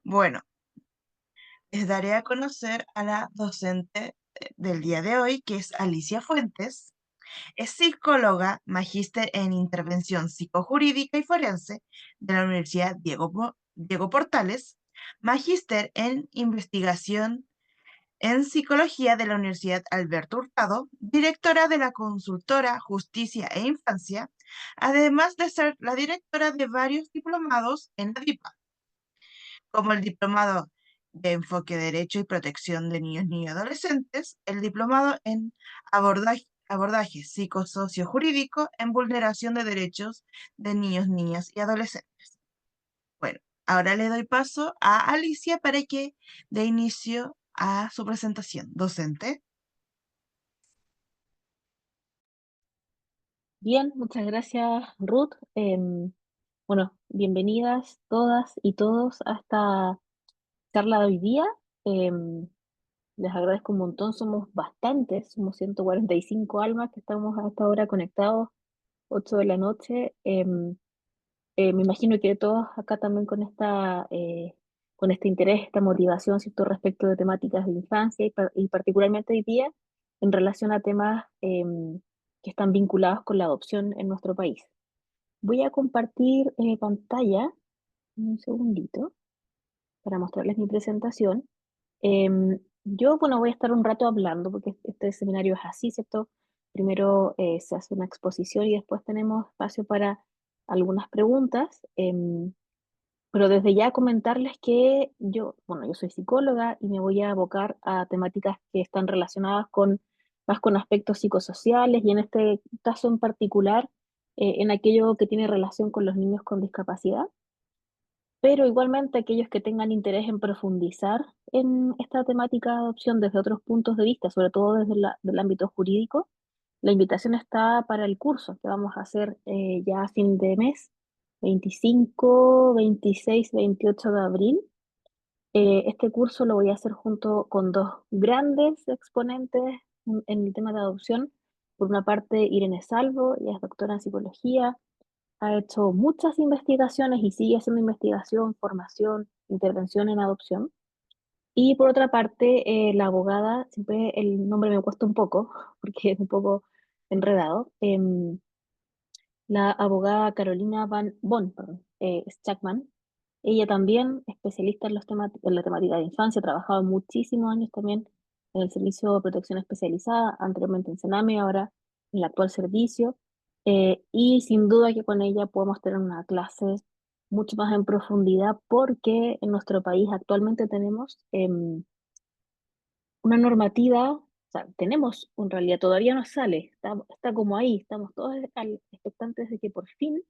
Bueno, les daré a conocer a la docente del día de hoy, que es Alicia Fuentes. Es psicóloga, magíster en intervención psicojurídica y forense de la Universidad Diego Portales, magíster en investigación en psicología de la Universidad Alberto Hurtado, directora de la consultora Justicia e Infancia, además de ser la directora de varios diplomados en la DIPA, como el diplomado de enfoque derecho y protección de niños, niñas y adolescentes, el diplomado en abordaje psicosocio-jurídico en vulneración de derechos de niños, niñas y adolescentes. Bueno, ahora le doy paso a Alicia para que dé inicio a su presentación. Docente. Bien, muchas gracias, Ruth. Bueno, bienvenidas todas y todos a esta charla de hoy día. Em, Les agradezco un montón, somos bastantes, somos 145 almas que estamos a esta hora conectados, 8 de la noche. Me imagino que todos acá también con este interés, esta motivación, ¿cierto?, respecto de temáticas de infancia y particularmente hoy día en relación a temas que están vinculados con la adopción en nuestro país. Voy a compartir pantalla un segundito para mostrarles mi presentación. Yo, bueno, voy a estar un rato hablando porque este seminario es así, ¿cierto? Primero se hace una exposición y después tenemos espacio para algunas preguntas. Pero desde ya comentarles que bueno, yo soy psicóloga y me voy a abocar a temáticas que están relacionadas más con aspectos psicosociales y en este caso en particular, en aquello que tiene relación con los niños con discapacidad, pero igualmente aquellos que tengan interés en profundizar en esta temática de adopción desde otros puntos de vista, sobre todo desde del ámbito jurídico. La invitación está para el curso que vamos a hacer ya a fin de mes, 25, 26, 28 de abril. Este curso lo voy a hacer junto con dos grandes exponentes en el tema de adopción. Por una parte, Irene Salvo, ella es doctora en psicología, ha hecho muchas investigaciones y sigue haciendo investigación, formación, intervención en adopción. Y por otra parte, la abogada, siempre el nombre me cuesta un poco, porque es un poco enredado, la abogada Carolina Van Bon, perdón, Schachman. Ella también, especialista en, en la temática de infancia, ha trabajado muchísimos años también en el Servicio de Protección Especializada, anteriormente en Sename, ahora en el actual servicio. Y sin duda que con ella podemos tener una clase mucho más en profundidad porque en nuestro país actualmente tenemos una normativa, o sea, tenemos, en realidad todavía no sale, está como ahí, estamos todos expectantes de que por fin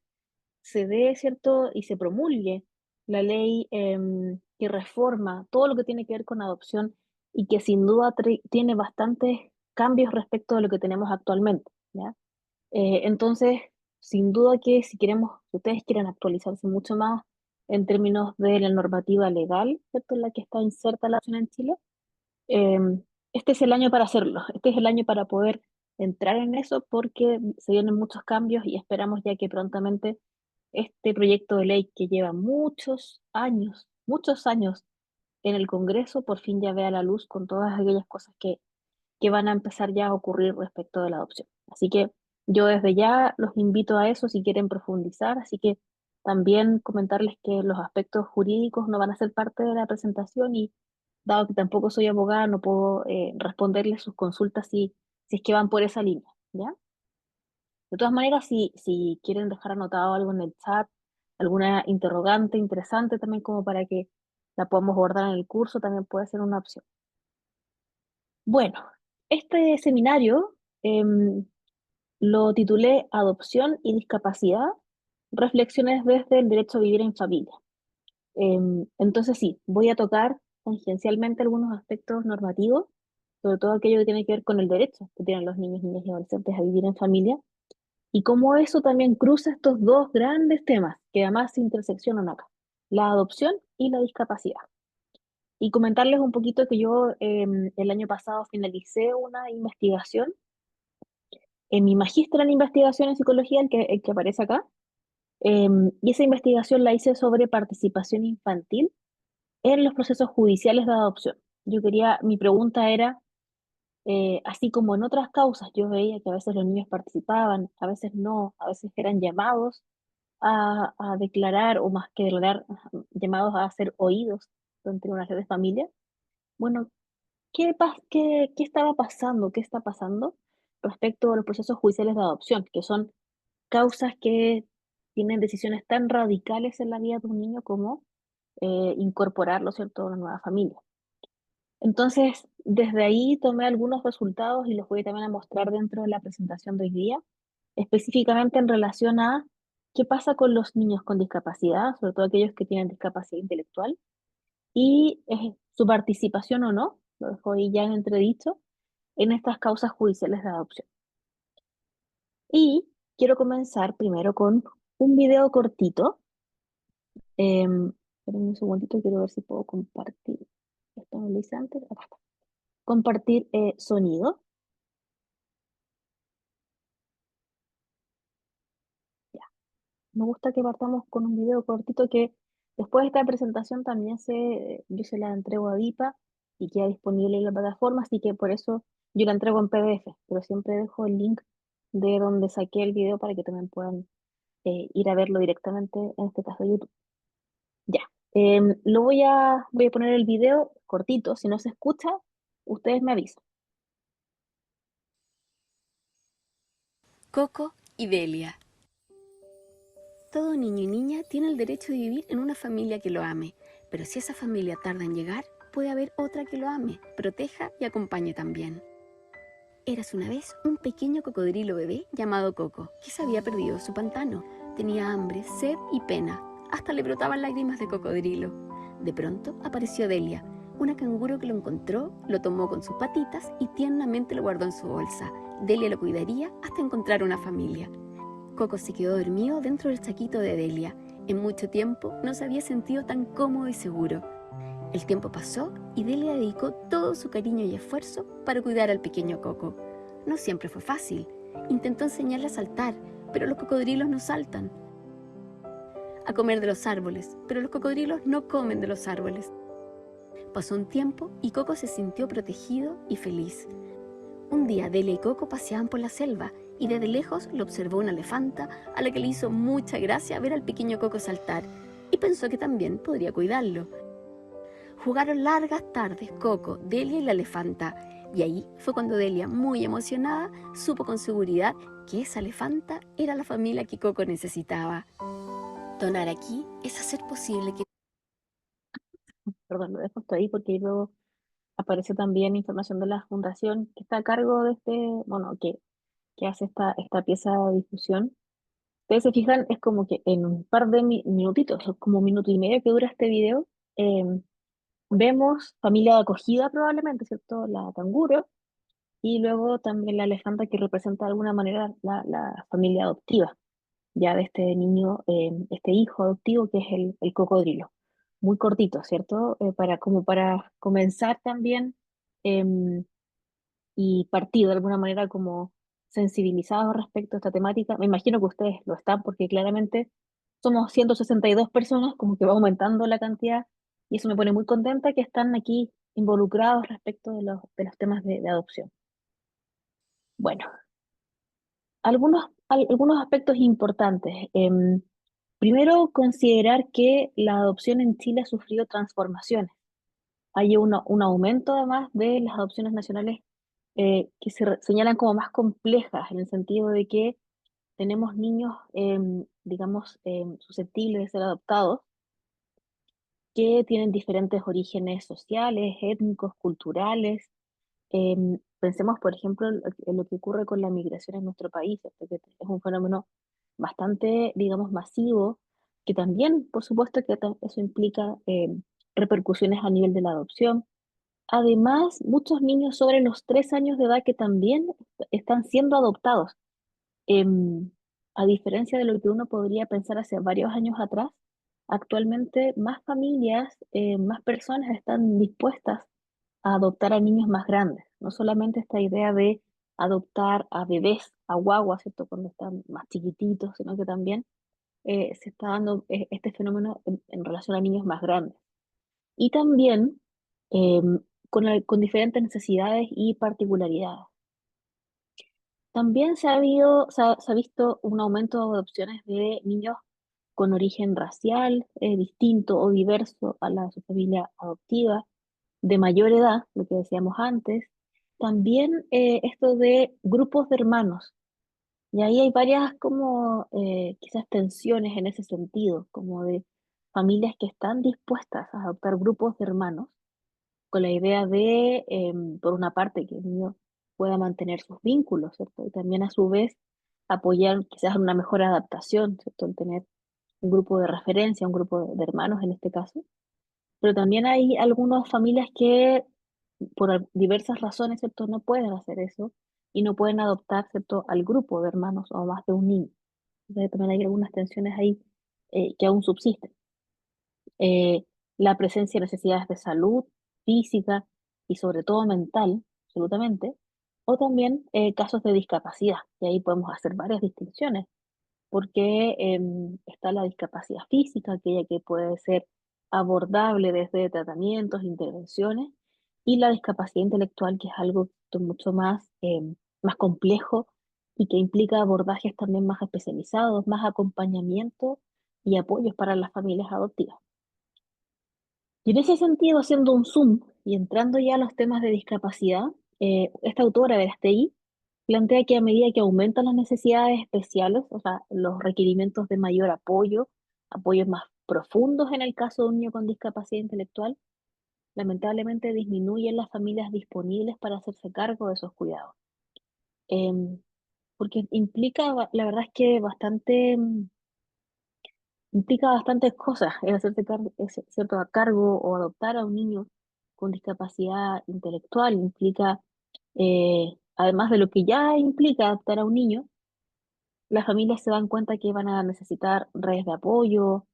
se dé, ¿cierto? Y se promulgue la ley que reforma todo lo que tiene que ver con adopción y que sin duda tiene bastantes cambios respecto de lo que tenemos actualmente, ¿ya? Entonces, sin duda que si ustedes quieren actualizarse mucho más en términos de la normativa legal, ¿cierto?, en la que está inserta la adopción en Chile, eh, este es el año para hacerlo, este es el año para poder entrar en eso porque se vienen muchos cambios y esperamos ya que prontamente este proyecto de ley que lleva muchos años en el Congreso, por fin ya vea la luz con todas aquellas cosas que van a empezar ya a ocurrir respecto de la adopción. Así que yo desde ya los invito a eso si quieren profundizar, así que también comentarles que los aspectos jurídicos no van a ser parte de la presentación y dado que tampoco soy abogada, no puedo responderles sus consultas si es que van por esa línea, ¿ya? De todas maneras, si quieren dejar anotado algo en el chat, alguna interrogante interesante también como para que la podamos abordar en el curso, también puede ser una opción. Bueno, este seminario lo titulé Adopción y discapacidad, reflexiones desde el derecho a vivir en familia. Entonces sí, voy a tocar tangencialmente algunos aspectos normativos, sobre todo aquello que tiene que ver con el derecho que tienen los niños, niñas y adolescentes a vivir en familia, y cómo eso también cruza estos dos grandes temas que además se interseccionan acá, la adopción y la discapacidad. Y comentarles un poquito que yo el año pasado finalicé una investigación en mi magíster en investigación en psicología, el que aparece acá, y esa investigación la hice sobre participación infantil en los procesos judiciales de adopción. Mi pregunta era, así como en otras causas, yo veía que a veces los niños participaban, a veces no, a veces eran llamados a declarar, o más que declarar, llamados a ser oídos en tribunales de familia. Bueno, ¿qué estaba pasando? ¿Qué está pasando respecto a los procesos judiciales de adopción, que son causas que tienen decisiones tan radicales en la vida de un niño como incorporarlo, ¿cierto?, a una nueva familia? Entonces, desde ahí tomé algunos resultados y los voy también a mostrar dentro de la presentación de hoy día, específicamente en relación a qué pasa con los niños con discapacidad, sobre todo aquellos que tienen discapacidad intelectual, y su participación o no, lo dejo ahí ya en entredicho, en estas causas judiciales de adopción. Y quiero comenzar primero con un video cortito. Espérenme un segundito, quiero ver si puedo compartir. Esto no lo hice antes. Acá está. Compartir sonido. Ya. Me gusta que partamos con un video cortito que después de esta presentación también yo se la entrego a Vipa y queda disponible en la plataforma, así que por eso yo la entrego en PDF, pero siempre dejo el link de donde saqué el video para que también puedan ir a verlo directamente, en este caso YouTube. Ya. Voy a poner el video cortito. Si no se escucha, ustedes me avisan. Coco y Delia. Todo niño y niña tiene el derecho de vivir en una familia que lo ame, pero si esa familia tarda en llegar, puede haber otra que lo ame, proteja y acompañe también. Érase una vez un pequeño cocodrilo bebé llamado Coco, que se había perdido su pantano. Tenía hambre, sed y pena. Hasta le brotaban lágrimas de cocodrilo. De pronto apareció Delia, una canguro que lo encontró, lo tomó con sus patitas y tiernamente lo guardó en su bolsa. Delia lo cuidaría hasta encontrar una familia. Coco se quedó dormido dentro del saquito de Delia. En mucho tiempo no se había sentido tan cómodo y seguro. El tiempo pasó y Delia dedicó todo su cariño y esfuerzo para cuidar al pequeño Coco. No siempre fue fácil. Intentó enseñarle a saltar, pero los cocodrilos no saltan. A comer de los árboles, pero los cocodrilos no comen de los árboles. Pasó un tiempo y Coco se sintió protegido y feliz. Un día Delia y Coco paseaban por la selva y desde lejos lo observó una elefanta a la que le hizo mucha gracia ver al pequeño Coco saltar y pensó que también podría cuidarlo. Jugaron largas tardes Coco, Delia y la elefanta, y ahí fue cuando Delia, muy emocionada, supo con seguridad que esa elefanta era la familia que Coco necesitaba. Donar aquí es hacer posible que... Perdón, lo dejo hasta ahí porque luego aparece también información de la fundación que está a cargo de bueno, que hace esta pieza de difusión. Ustedes se fijan, es como que en un par de minutitos, como un minuto y medio que dura este video, eh, vemos familia de acogida probablemente, ¿cierto? La canguro, y luego también la elefanta que representa de alguna manera la familia adoptiva, ya de este niño, este hijo adoptivo que es el cocodrilo. Muy cortito, ¿cierto? Como para comenzar también em, y partir de alguna manera como sensibilizados respecto a esta temática. Me imagino que ustedes lo están porque claramente somos 162 personas, como que va aumentando la cantidad y eso me pone muy contenta que están aquí involucrados respecto de los temas de adopción. Bueno, algunos aspectos importantes. Primero, considerar que la adopción en Chile ha sufrido transformaciones. Hay un aumento además de las adopciones nacionales que señalan como más complejas, en el sentido de que tenemos niños, digamos, susceptibles de ser adoptados, que tienen diferentes orígenes sociales, étnicos, culturales. Pensemos, por ejemplo, en lo que ocurre con la migración en nuestro país, ¿cierto? Que es un fenómeno bastante, digamos, masivo, que también, por supuesto, que eso implica repercusiones a nivel de la adopción. Además, muchos niños sobre los 3 años de edad que también están siendo adoptados. Em, a diferencia de lo que uno podría pensar hace varios años atrás, actualmente más familias, más personas están dispuestas a adoptar a niños más grandes. No solamente esta idea de adoptar a bebés, a guaguas, ¿cierto? Cuando están más chiquititos, sino que también se está dando este fenómeno en relación a niños más grandes. y también con diferentes necesidades y particularidades. También se ha visto un aumento de adopciones de niños con origen racial distinto o diverso a su familia adoptiva, de mayor edad, lo que decíamos antes. También esto de grupos de hermanos. Y ahí hay varias como quizás tensiones en ese sentido, como de familias que están dispuestas a adoptar grupos de hermanos con la idea de, por una parte, que el niño pueda mantener sus vínculos, ¿cierto? Y también a su vez apoyar quizás una mejor adaptación, ¿cierto? El tener un grupo de referencia, un grupo de hermanos en este caso. Pero también hay algunas familias que por diversas razones, ¿cierto? No pueden hacer eso y no pueden adoptar, ¿cierto? Al grupo de hermanos o más de un niño. Entonces también hay algunas tensiones ahí que aún subsisten. eh, la presencia de necesidades de salud física y sobre todo mental, absolutamente, o también casos de discapacidad, y ahí podemos hacer varias distinciones, porque está la discapacidad física, aquella que puede ser abordable desde tratamientos, intervenciones, y la discapacidad intelectual, que es algo mucho más, más complejo y que implica abordajes también más especializados, más acompañamiento y apoyos para las familias adoptivas. Y en ese sentido, haciendo un zoom y entrando ya a los temas de discapacidad, esta autora de Astegui plantea que a medida que aumentan las necesidades especiales, o sea, los requerimientos de mayor apoyo, apoyos más profundos en el caso de un niño con discapacidad intelectual, lamentablemente disminuyen las familias disponibles para hacerse cargo de esos cuidados. Em, Porque implica, la verdad es que bastante, implica bastantes cosas el hacerse cargo, cierto, a cargo o adoptar a un niño con discapacidad intelectual. Implica, además de lo que ya implica adoptar a un niño, las familias se dan cuenta que van a necesitar redes de apoyo,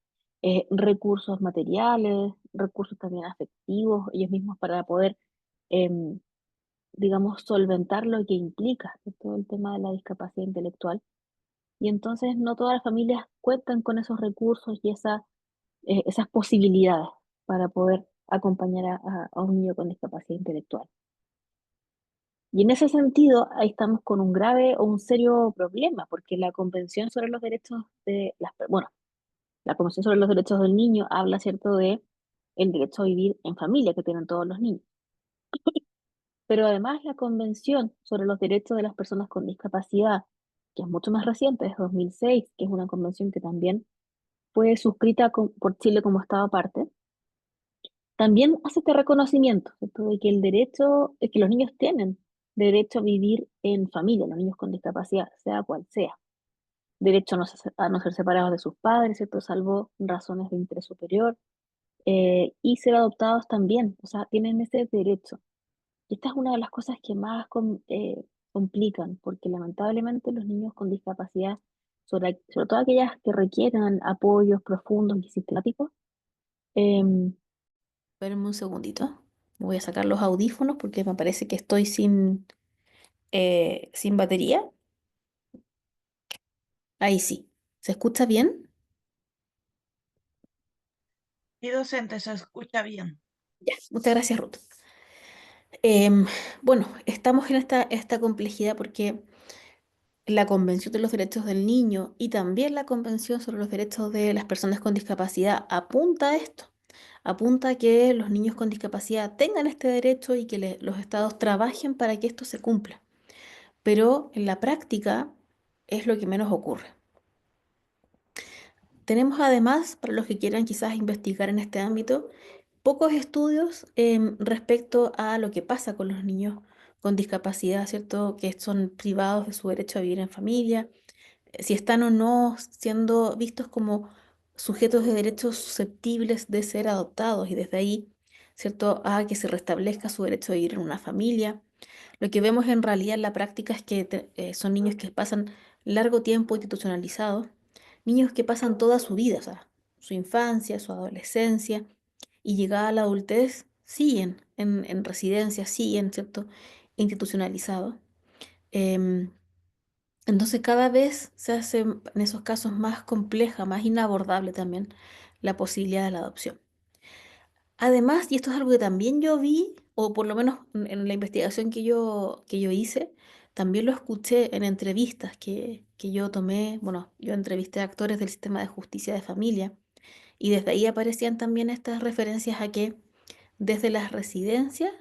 recursos materiales, recursos también afectivos, ellos mismos para poder, em, digamos, solventar lo que implica todo el tema de la discapacidad intelectual. Y entonces no todas las familias cuentan con esos recursos y esas posibilidades para poder acompañar a un niño con discapacidad intelectual. Y en ese sentido, ahí estamos con un grave o un serio problema, porque la Convención sobre los Derechos de bueno, la Convención sobre los Derechos del Niño habla, ¿cierto?, de el derecho a vivir en familia que tienen todos los niños. Pero además la Convención sobre los Derechos de las Personas con Discapacidad, que es mucho más reciente, es 2006, que es una convención que también fue suscrita por Chile como Estado parte, también hace este reconocimiento, ¿cierto?, de que el derecho, que los niños tienen derecho a vivir en familia, los niños con discapacidad, sea cual sea. Derecho a no ser separados de sus padres, ¿cierto?, salvo razones de interés superior, y ser adoptados también, o sea, tienen ese derecho. Y esta es una de las cosas que más complican, porque lamentablemente los niños con discapacidad, sobre todo aquellas que requieran apoyos profundos y sistemáticos, em, espérenme un segundito. Voy a sacar los audífonos porque me parece que estoy sin batería. Ahí sí. ¿Se escucha bien? Y docente, se escucha bien. Ya, muchas gracias, Ruth. Bueno, estamos en esta complejidad porque la Convención de los Derechos del Niño y también la Convención sobre los Derechos de las Personas con Discapacidad apunta a esto. Apunta a que los niños con discapacidad tengan este derecho y que los estados trabajen para que esto se cumpla. Pero en la práctica es lo que menos ocurre. Tenemos además, para los que quieran quizás investigar en este ámbito, pocos estudios respecto a lo que pasa con los niños con discapacidad, ¿cierto? Que son privados de su derecho a vivir en familia, si están o no siendo vistos como sujetos de derechos susceptibles de ser adoptados y desde ahí, ¿cierto? A que se restablezca su derecho a vivir en una familia. Lo que vemos en realidad en la práctica es que son niños que pasan largo tiempo institucionalizados, niños que pasan toda su vida, o sea, su infancia, su adolescencia y llegada a la adultez, siguen en residencias, siguen, ¿cierto?, institucionalizados. Em, entonces cada vez se hace en esos casos más compleja, más inabordable también la posibilidad de la adopción. Además, y esto es algo que también yo vi, o por lo menos en la investigación que yo hice, también lo escuché en entrevistas que yo tomé, bueno, yo entrevisté a actores del sistema de justicia de familia, y desde ahí aparecían también estas referencias a que desde las residencias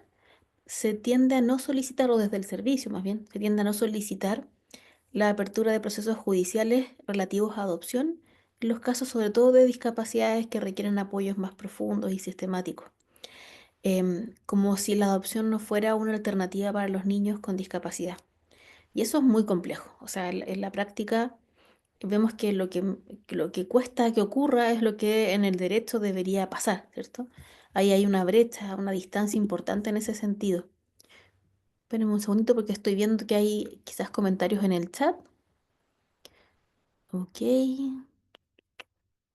se tiende a no solicitar, o desde el servicio más bien, se tiende a no solicitar la apertura de procesos judiciales relativos a adopción, en los casos sobre todo de discapacidades que requieren apoyos más profundos y sistemáticos, como si la adopción no fuera una alternativa para los niños con discapacidad. Y eso es muy complejo. O sea, en la práctica vemos que lo que cuesta que ocurra es lo que en el derecho debería pasar, ¿cierto? Ahí hay una brecha, una distancia importante en ese sentido. Espérenme un segundito porque estoy viendo que hay quizás comentarios en el chat. Ok.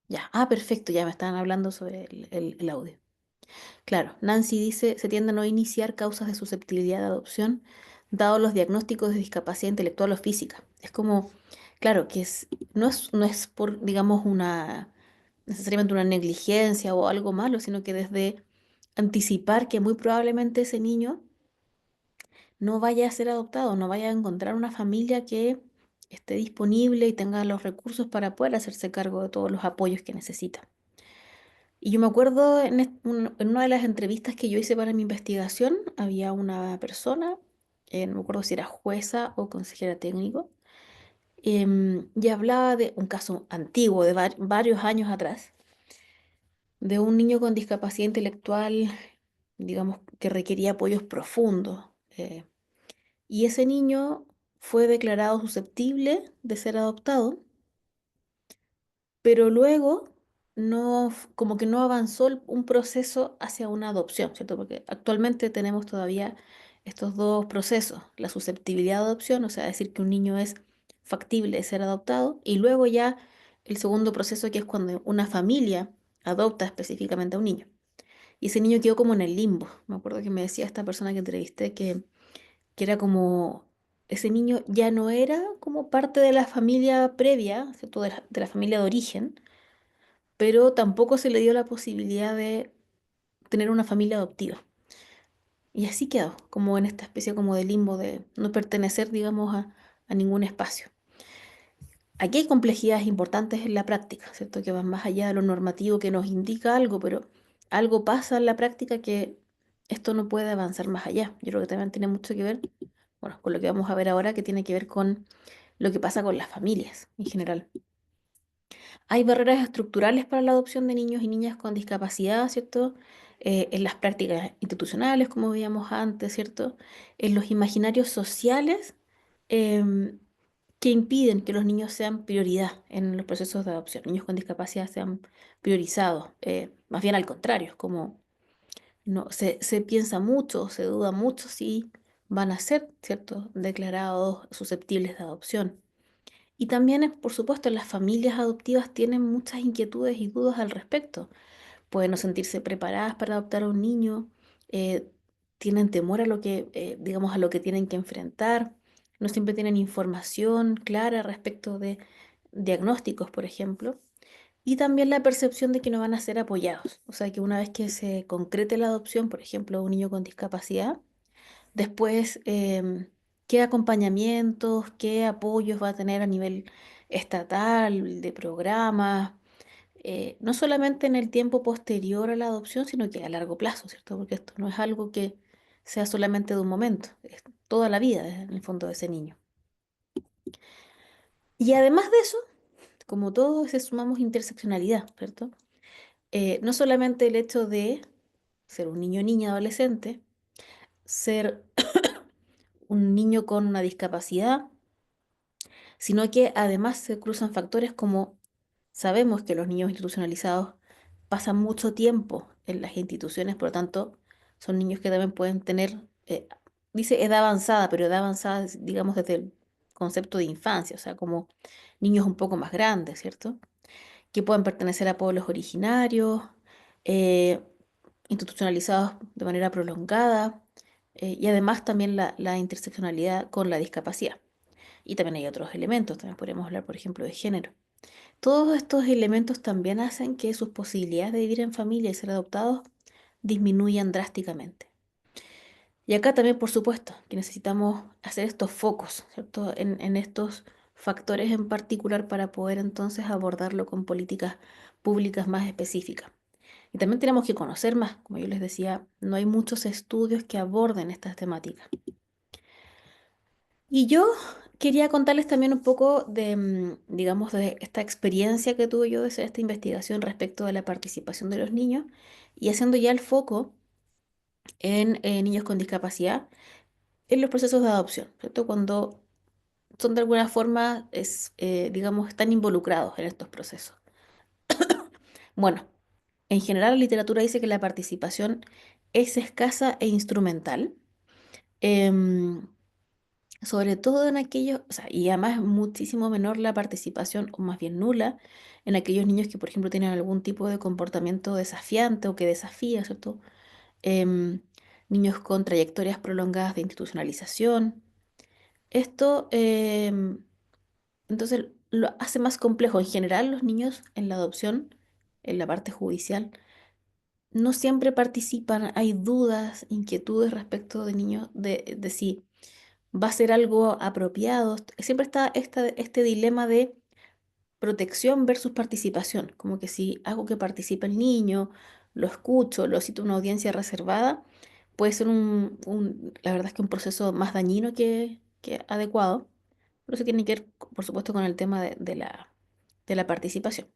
Ya. Ah, perfecto, ya me estaban hablando sobre el audio. Claro, Nancy dice, se tiende a no iniciar causas de susceptibilidad de adopción, dado los diagnósticos de discapacidad intelectual o física. Es como, claro, no es por, digamos, necesariamente una negligencia o algo malo, sino que desde anticipar que muy probablemente ese niño no vaya a ser adoptado, no vaya a encontrar una familia que esté disponible y tenga los recursos para poder hacerse cargo de todos los apoyos que necesita. Y yo me acuerdo en una de las entrevistas que yo hice para mi investigación, había una persona, no me acuerdo si era jueza o consejera técnico, y hablaba de un caso antiguo, de varios años atrás, de un niño con discapacidad intelectual, digamos, que requería apoyos profundos. Y ese niño fue declarado susceptible de ser adoptado, pero luego no, como que no avanzó un proceso hacia una adopción, ¿cierto? Porque actualmente tenemos todavía estos dos procesos, la susceptibilidad de adopción, o sea, decir que un niño es factible de ser adoptado, y luego ya el segundo proceso, que es cuando una familia adopta específicamente a un niño. Y ese niño quedó como en el limbo. Me acuerdo que me decía esta persona que entrevisté que era como, ese niño ya no era como parte de la familia previa, ¿cierto? De la familia de origen, pero tampoco se le dio la posibilidad de tener una familia adoptiva. Y así quedó, como en esta especie como de limbo de no pertenecer, digamos, a ningún espacio. Aquí hay complejidades importantes en la práctica, ¿cierto? Que van más allá de lo normativo que nos indica algo, pero algo pasa en la práctica que esto no puede avanzar más allá. Yo creo que también tiene mucho que ver, bueno, con lo que vamos a ver ahora, que tiene que ver con lo que pasa con las familias en general. Hay barreras estructurales para la adopción de niños y niñas con discapacidad, ¿cierto? En las prácticas institucionales, como veíamos antes, ¿cierto? En los imaginarios sociales em, que impiden que los niños sean prioridad en los procesos de adopción, niños con discapacidad sean priorizados. Más bien al contrario, es como no, se piensa mucho, se duda mucho si van a ser, ¿cierto?, declarados susceptibles de adopción. Y también, por supuesto, las familias adoptivas tienen muchas inquietudes y dudas al respecto. Pueden no sentirse preparadas para adoptar a un niño, eh, tienen temor a lo que, digamos, a lo que tienen que enfrentar, no siempre tienen información clara respecto de diagnósticos, por ejemplo, y también la percepción de que no van a ser apoyados. O sea, que una vez que se concrete la adopción, por ejemplo, de un niño con discapacidad, después, ¿qué acompañamientos, qué apoyos va a tener a nivel estatal, de programas? No solamente en el tiempo posterior a la adopción, sino que a largo plazo, ¿cierto? Porque esto no es algo que sea solamente de un momento, es toda la vida en el fondo de ese niño. Y además de eso, como todo, se sumamos interseccionalidad, ¿cierto? No solamente el hecho de ser un niño, niña, adolescente, ser un niño con una discapacidad, sino que además se cruzan factores como sabemos que los niños institucionalizados pasan mucho tiempo en las instituciones, por lo tanto, son niños que también pueden tener, dice edad avanzada, pero edad avanzada, digamos, desde el concepto de infancia, o sea, como niños un poco más grandes, ¿cierto? Que pueden pertenecer a pueblos originarios, eh, institucionalizados de manera prolongada, y además también la interseccionalidad con la discapacidad. Y también hay otros elementos, también podríamos hablar, por ejemplo, de género. Todos estos elementos también hacen que sus posibilidades de vivir en familia y ser adoptados disminuyan drásticamente. Y acá también, por supuesto, que necesitamos hacer estos focos, ¿cierto? En estos factores en particular para poder entonces abordarlo con políticas públicas más específicas. Y también tenemos que conocer más, como yo les decía, no hay muchos estudios que aborden estas temáticas. Y yo quería contarles también un poco de, digamos, de esta experiencia que tuve yo de hacer esta investigación respecto de la participación de los niños y haciendo ya el foco en niños con discapacidad en los procesos de adopción, ¿cierto? Cuando son de alguna forma, digamos, están involucrados en estos procesos. Bueno, en general la literatura dice que la participación es escasa e instrumental. em, Sobre todo en aquellos, o sea, y además muchísimo menor la participación, o más bien nula, en aquellos niños que, por ejemplo, tienen algún tipo de comportamiento desafiante o que desafía, ¿cierto? Em, Niños con trayectorias prolongadas de institucionalización. Esto, entonces, lo hace más complejo. En general, los niños en la adopción, en la parte judicial, no siempre participan. Hay dudas, inquietudes respecto de niños, de si va a ser algo apropiado. Siempre está este dilema de protección versus participación, como que si hago que participe el niño, lo escucho, lo cito a una audiencia reservada, puede ser la verdad es que un proceso más dañino que adecuado, pero eso tiene que ver, por supuesto, con el tema de la participación.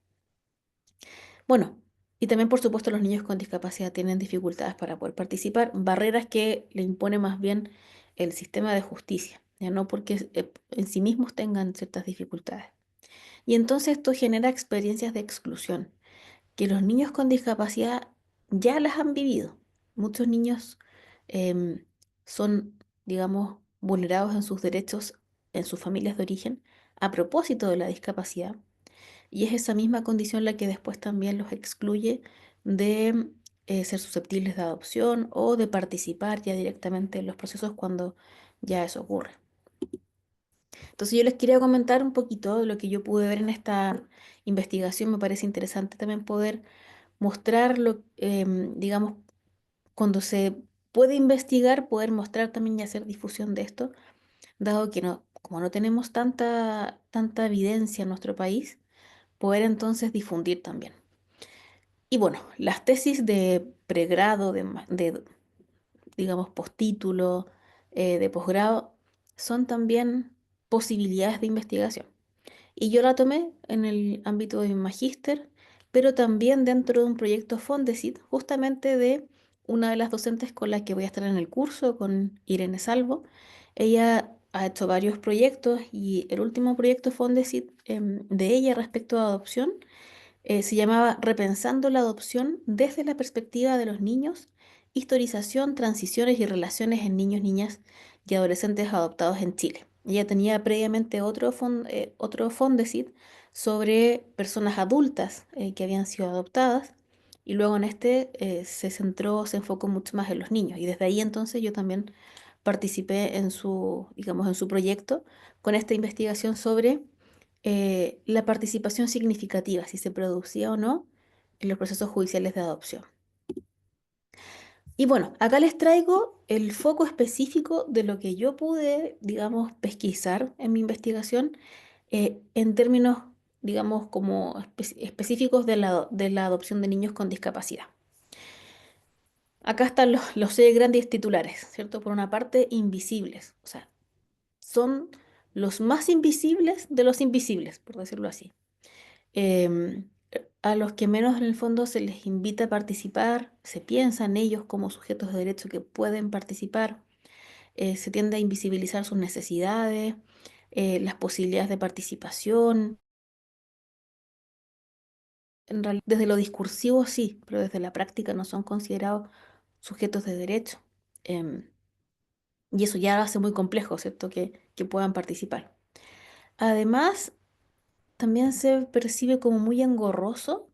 Bueno, y también, por supuesto, los niños con discapacidad tienen dificultades para poder participar, barreras que le impone más bien el sistema de justicia, ya no porque en sí mismos tengan ciertas dificultades. Y entonces esto genera experiencias de exclusión, que los niños con discapacidad ya las han vivido. Muchos niños em, son, digamos, vulnerados en sus derechos en sus familias de origen a propósito de la discapacidad. Y es esa misma condición la que después también los excluye de ser susceptibles de adopción o de participar ya directamente en los procesos cuando ya eso ocurre. Entonces yo les quería comentar un poquito de lo que yo pude ver en esta investigación. Me parece interesante también poder mostrar digamos, cuando se puede investigar, poder mostrar también y hacer difusión de esto, dado que no, como no tenemos tanta evidencia en nuestro país, poder entonces difundir también. Y bueno, las tesis de pregrado, digamos, postítulo, de posgrado, son también posibilidades de investigación. Y yo la tomé en el ámbito de mi magíster, pero también dentro de un proyecto Fondesit, justamente de una de las docentes con la que voy a estar en el curso, con Irene Salvo. Ella ha hecho varios proyectos y el último proyecto Fondesit de ella respecto a adopción se llamaba Repensando la adopción desde la perspectiva de los niños, historización, transiciones y relaciones en niños, niñas y adolescentes adoptados en Chile. Ella tenía previamente otro Fondesit sobre personas adultas que habían sido adoptadas y luego en este se enfocó mucho más en los niños y desde ahí entonces yo también participé digamos, en su proyecto con esta investigación sobre la participación significativa, si se producía o no en los procesos judiciales de adopción. Y bueno, acá les traigo el foco específico de lo que yo pude, digamos, pesquisar en mi investigación en términos, digamos, como específicos de la adopción de niños con discapacidad. Acá están los seis grandes titulares, ¿cierto? Por una parte, invisibles, o sea, son los más invisibles de los invisibles, por decirlo así. A los que menos en el fondo se les invita a participar, se piensa en ellos como sujetos de derecho que pueden participar, se tiende a invisibilizar sus necesidades, las posibilidades de participación. En realidad, desde lo discursivo sí, pero desde la práctica no son considerados sujetos de derecho. Em, y eso ya lo hace muy complejo, ¿cierto? Que puedan participar. Además, también se percibe como muy engorroso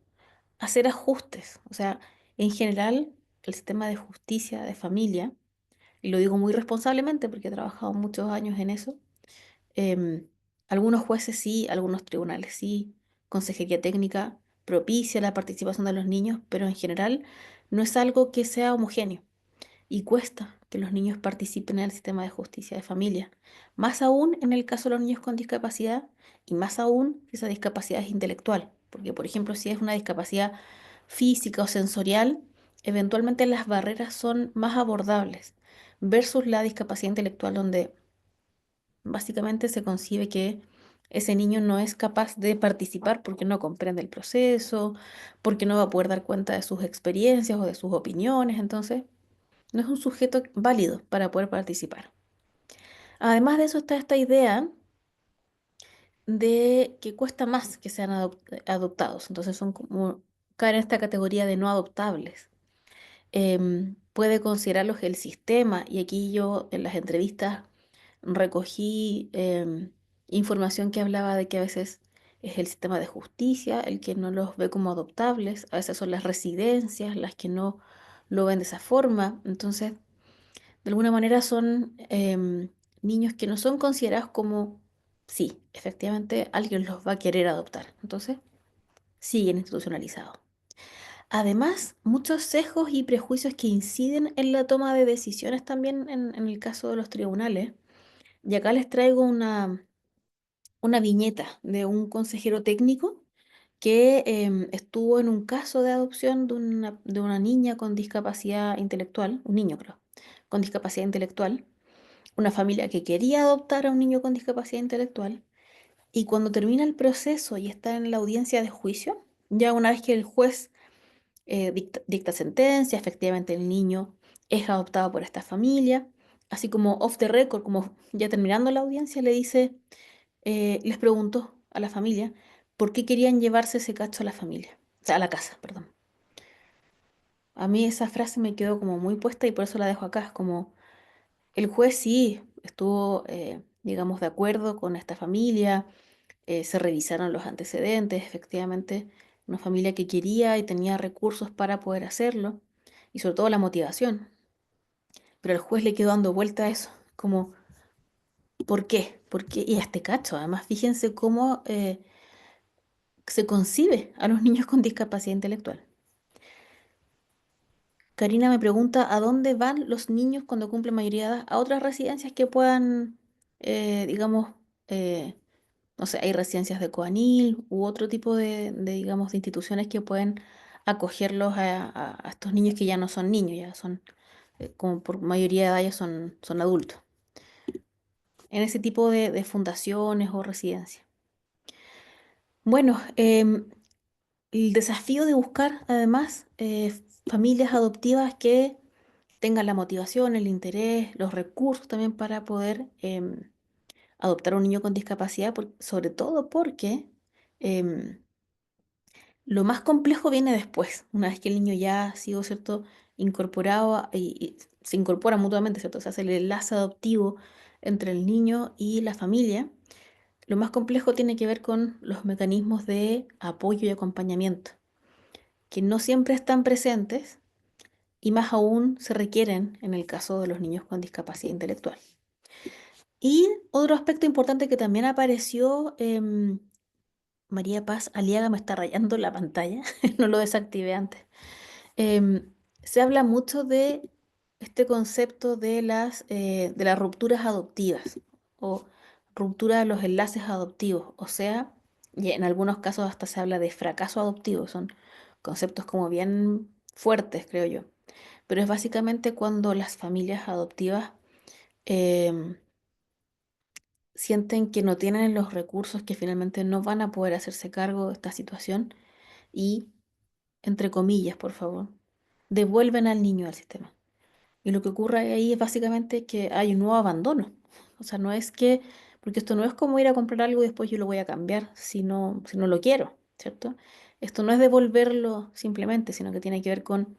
hacer ajustes. O sea, en general, el sistema de justicia de familia, y lo digo muy responsablemente porque he trabajado muchos años en eso, em, algunos jueces sí, algunos tribunales sí, consejería técnica, propicia la participación de los niños, pero en general no es algo que sea homogéneo y cuesta que los niños participen en el sistema de justicia de familia, más aún en el caso de los niños con discapacidad y más aún si esa discapacidad es intelectual, porque por ejemplo si es una discapacidad física o sensorial, eventualmente las barreras son más abordables versus la discapacidad intelectual donde básicamente se concibe que ese niño no es capaz de participar porque no comprende el proceso, porque no va a poder dar cuenta de sus experiencias o de sus opiniones, entonces no es un sujeto válido para poder participar. Además de eso está esta idea de que cuesta más que sean adoptados, entonces son como caen en esta categoría de no adoptables. Puede considerarlos el sistema y aquí yo en las entrevistas recogí información que hablaba de que a veces es el sistema de justicia el que no los ve como adoptables, a veces son las residencias las que no lo ven de esa forma, entonces de alguna manera son niños que no son considerados como, sí, efectivamente alguien los va a querer adoptar. Entonces, siguen institucionalizados. Además, muchos sesgos y prejuicios que inciden en la toma de decisiones también en el caso de los tribunales. Y acá les traigo una viñeta de un consejero técnico que estuvo en un caso de adopción de una niña con discapacidad intelectual, un niño creo, con discapacidad intelectual, una familia que quería adoptar a un niño con discapacidad intelectual y cuando termina el proceso y está en la audiencia de juicio, ya una vez que el juez dicta sentencia, efectivamente el niño es adoptado por esta familia, así como off the record, como ya terminando la audiencia, le dice, les preguntó a la familia por qué querían llevarse ese cacho a la familia, o sea, a la casa, perdón. A mí esa frase me quedó como muy puesta y por eso la dejo acá, es como el juez sí estuvo, digamos, de acuerdo con esta familia, se revisaron los antecedentes, efectivamente, una familia que quería y tenía recursos para poder hacerlo, y sobre todo la motivación. Pero el juez le quedó dando vuelta a eso, como, ¿por qué? ¿Por qué? Y a este cacho, además, fíjense cómo se concibe a los niños con discapacidad intelectual. Karina me pregunta, ¿a dónde van los niños cuando cumplen mayoría de edad? A otras residencias que puedan, digamos, eh, no sé, hay residencias de Coanil u otro tipo digamos, de instituciones que pueden acogerlos a estos niños que ya no son niños, ya son, como por mayoría de edad ya son adultos, en ese tipo de fundaciones o residencias. Bueno, el desafío de buscar además familias adoptivas que tengan la motivación, el interés, los recursos también para poder adoptar a un niño con discapacidad, sobre todo porque em, lo más complejo viene después, una vez que el niño ya ha sido, ¿cierto?, incorporado y se incorpora mutuamente, ¿cierto? Se hace el enlace adoptivo entre el niño y la familia. Lo más complejo tiene que ver con los mecanismos de apoyo y acompañamiento, que no siempre están presentes y más aún se requieren en el caso de los niños con discapacidad intelectual. Y otro aspecto importante que también apareció, María Paz Aliaga me está rayando la pantalla, no lo desactivé antes. Se habla mucho de este concepto de las rupturas adoptivas o ruptura de los enlaces adoptivos, o sea, y en algunos casos hasta se habla de fracaso adoptivo, son conceptos como bien fuertes, creo yo, pero es básicamente cuando las familias adoptivas em, sienten que no tienen los recursos, que finalmente no van a poder hacerse cargo de esta situación y, entre comillas, por favor, devuelven al niño al sistema. Y lo que ocurre ahí es básicamente que hay un nuevo abandono. O sea, no es que, porque esto no es como ir a comprar algo y después yo lo voy a cambiar si no lo quiero, ¿cierto? Esto no es devolverlo simplemente, sino que tiene que ver con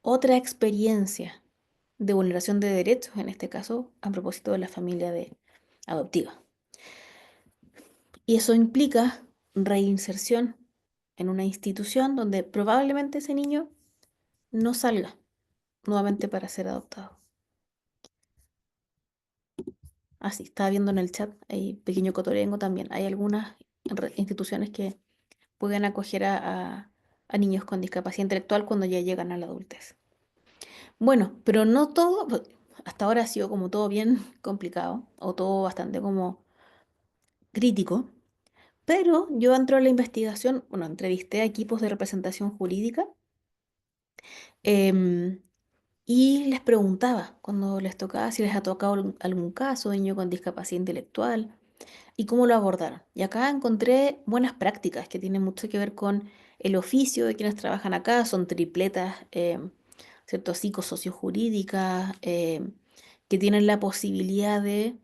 otra experiencia de vulneración de derechos, en este caso, a propósito de la familia adoptiva. Y eso implica reinserción en una institución donde probablemente ese niño no salga nuevamente para ser adoptado. Estaba viendo en el chat, hay pequeño cotorengo también. Hay algunas instituciones que pueden acoger a niños con discapacidad intelectual cuando ya llegan a la adultez. Bueno, pero no todo, hasta ahora ha sido como todo bien complicado o todo bastante como crítico, pero yo entro a la investigación, bueno, entrevisté a equipos de representación jurídica em, y les preguntaba cuando les tocaba si les ha tocado algún caso de niño con discapacidad intelectual y cómo lo abordaron. Y acá encontré buenas prácticas que tienen mucho que ver con el oficio de quienes trabajan acá, son tripletas, ¿cierto? Psicosociojurídicas, que tienen la posibilidad de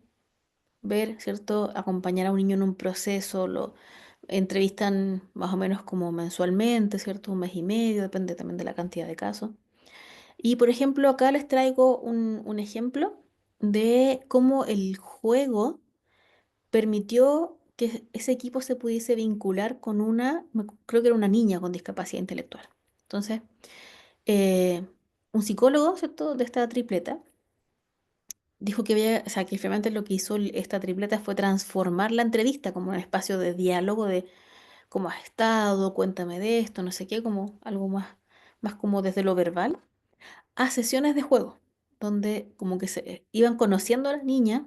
ver, ¿cierto? Acompañar a un niño en un proceso, lo entrevistan más o menos como mensualmente, ¿cierto? Un mes y medio, depende también de la cantidad de casos. Y por ejemplo, acá les traigo un ejemplo de cómo el juego permitió que ese equipo se pudiese vincular con creo que era una niña con discapacidad intelectual. Entonces, eh, un psicólogo, ¿cierto? De esta tripleta, dijo que había, o sea, que finalmente lo que hizo esta tripleta fue transformar la entrevista como un espacio de diálogo de cómo has estado, cuéntame de esto, no sé qué, como algo más como desde lo verbal a sesiones de juego, donde como que se iban conociendo a las niñas,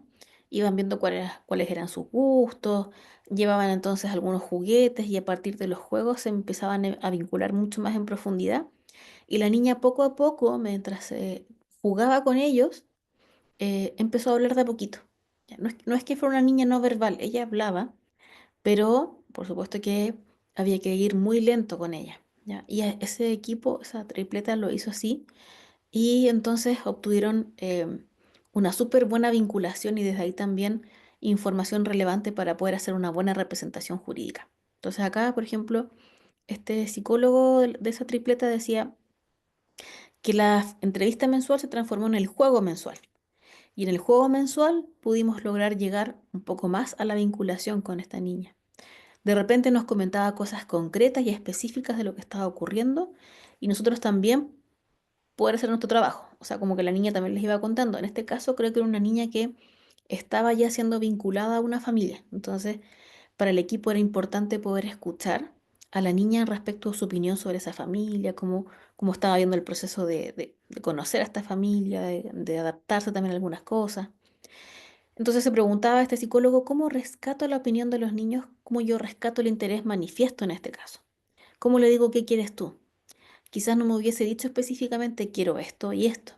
iban viendo cuáles eran sus gustos, llevaban entonces algunos juguetes y a partir de los juegos se empezaban a vincular mucho más en profundidad. Y la niña poco a poco, mientras jugaba con ellos, empezó a hablar de a poquito. Ya, no es que fuera una niña no verbal, ella hablaba, pero por supuesto que había que ir muy lento con ella. ¿Ya? Y ese equipo, esa tripleta lo hizo así y entonces obtuvieron una súper buena vinculación y desde ahí también información relevante para poder hacer una buena representación jurídica. Entonces acá, por ejemplo, este psicólogo de esa tripleta decía que la entrevista mensual se transformó en el juego mensual. Y en el juego mensual pudimos lograr llegar un poco más a la vinculación con esta niña. De repente nos comentaba cosas concretas y específicas de lo que estaba ocurriendo y nosotros también poder hacer nuestro trabajo. O sea, como que la niña también les iba contando. En este caso creo que era una niña que estaba ya siendo vinculada a una familia. Entonces, para el equipo era importante poder escuchar a la niña respecto a su opinión sobre esa familia, cómo estaba viendo el proceso de conocer a esta familia, de adaptarse también a algunas cosas. Entonces se preguntaba a este psicólogo, ¿cómo rescato la opinión de los niños? ¿Cómo yo rescato el interés manifiesto en este caso? ¿Cómo le digo qué quieres tú? Quizás no me hubiese dicho específicamente quiero esto y esto,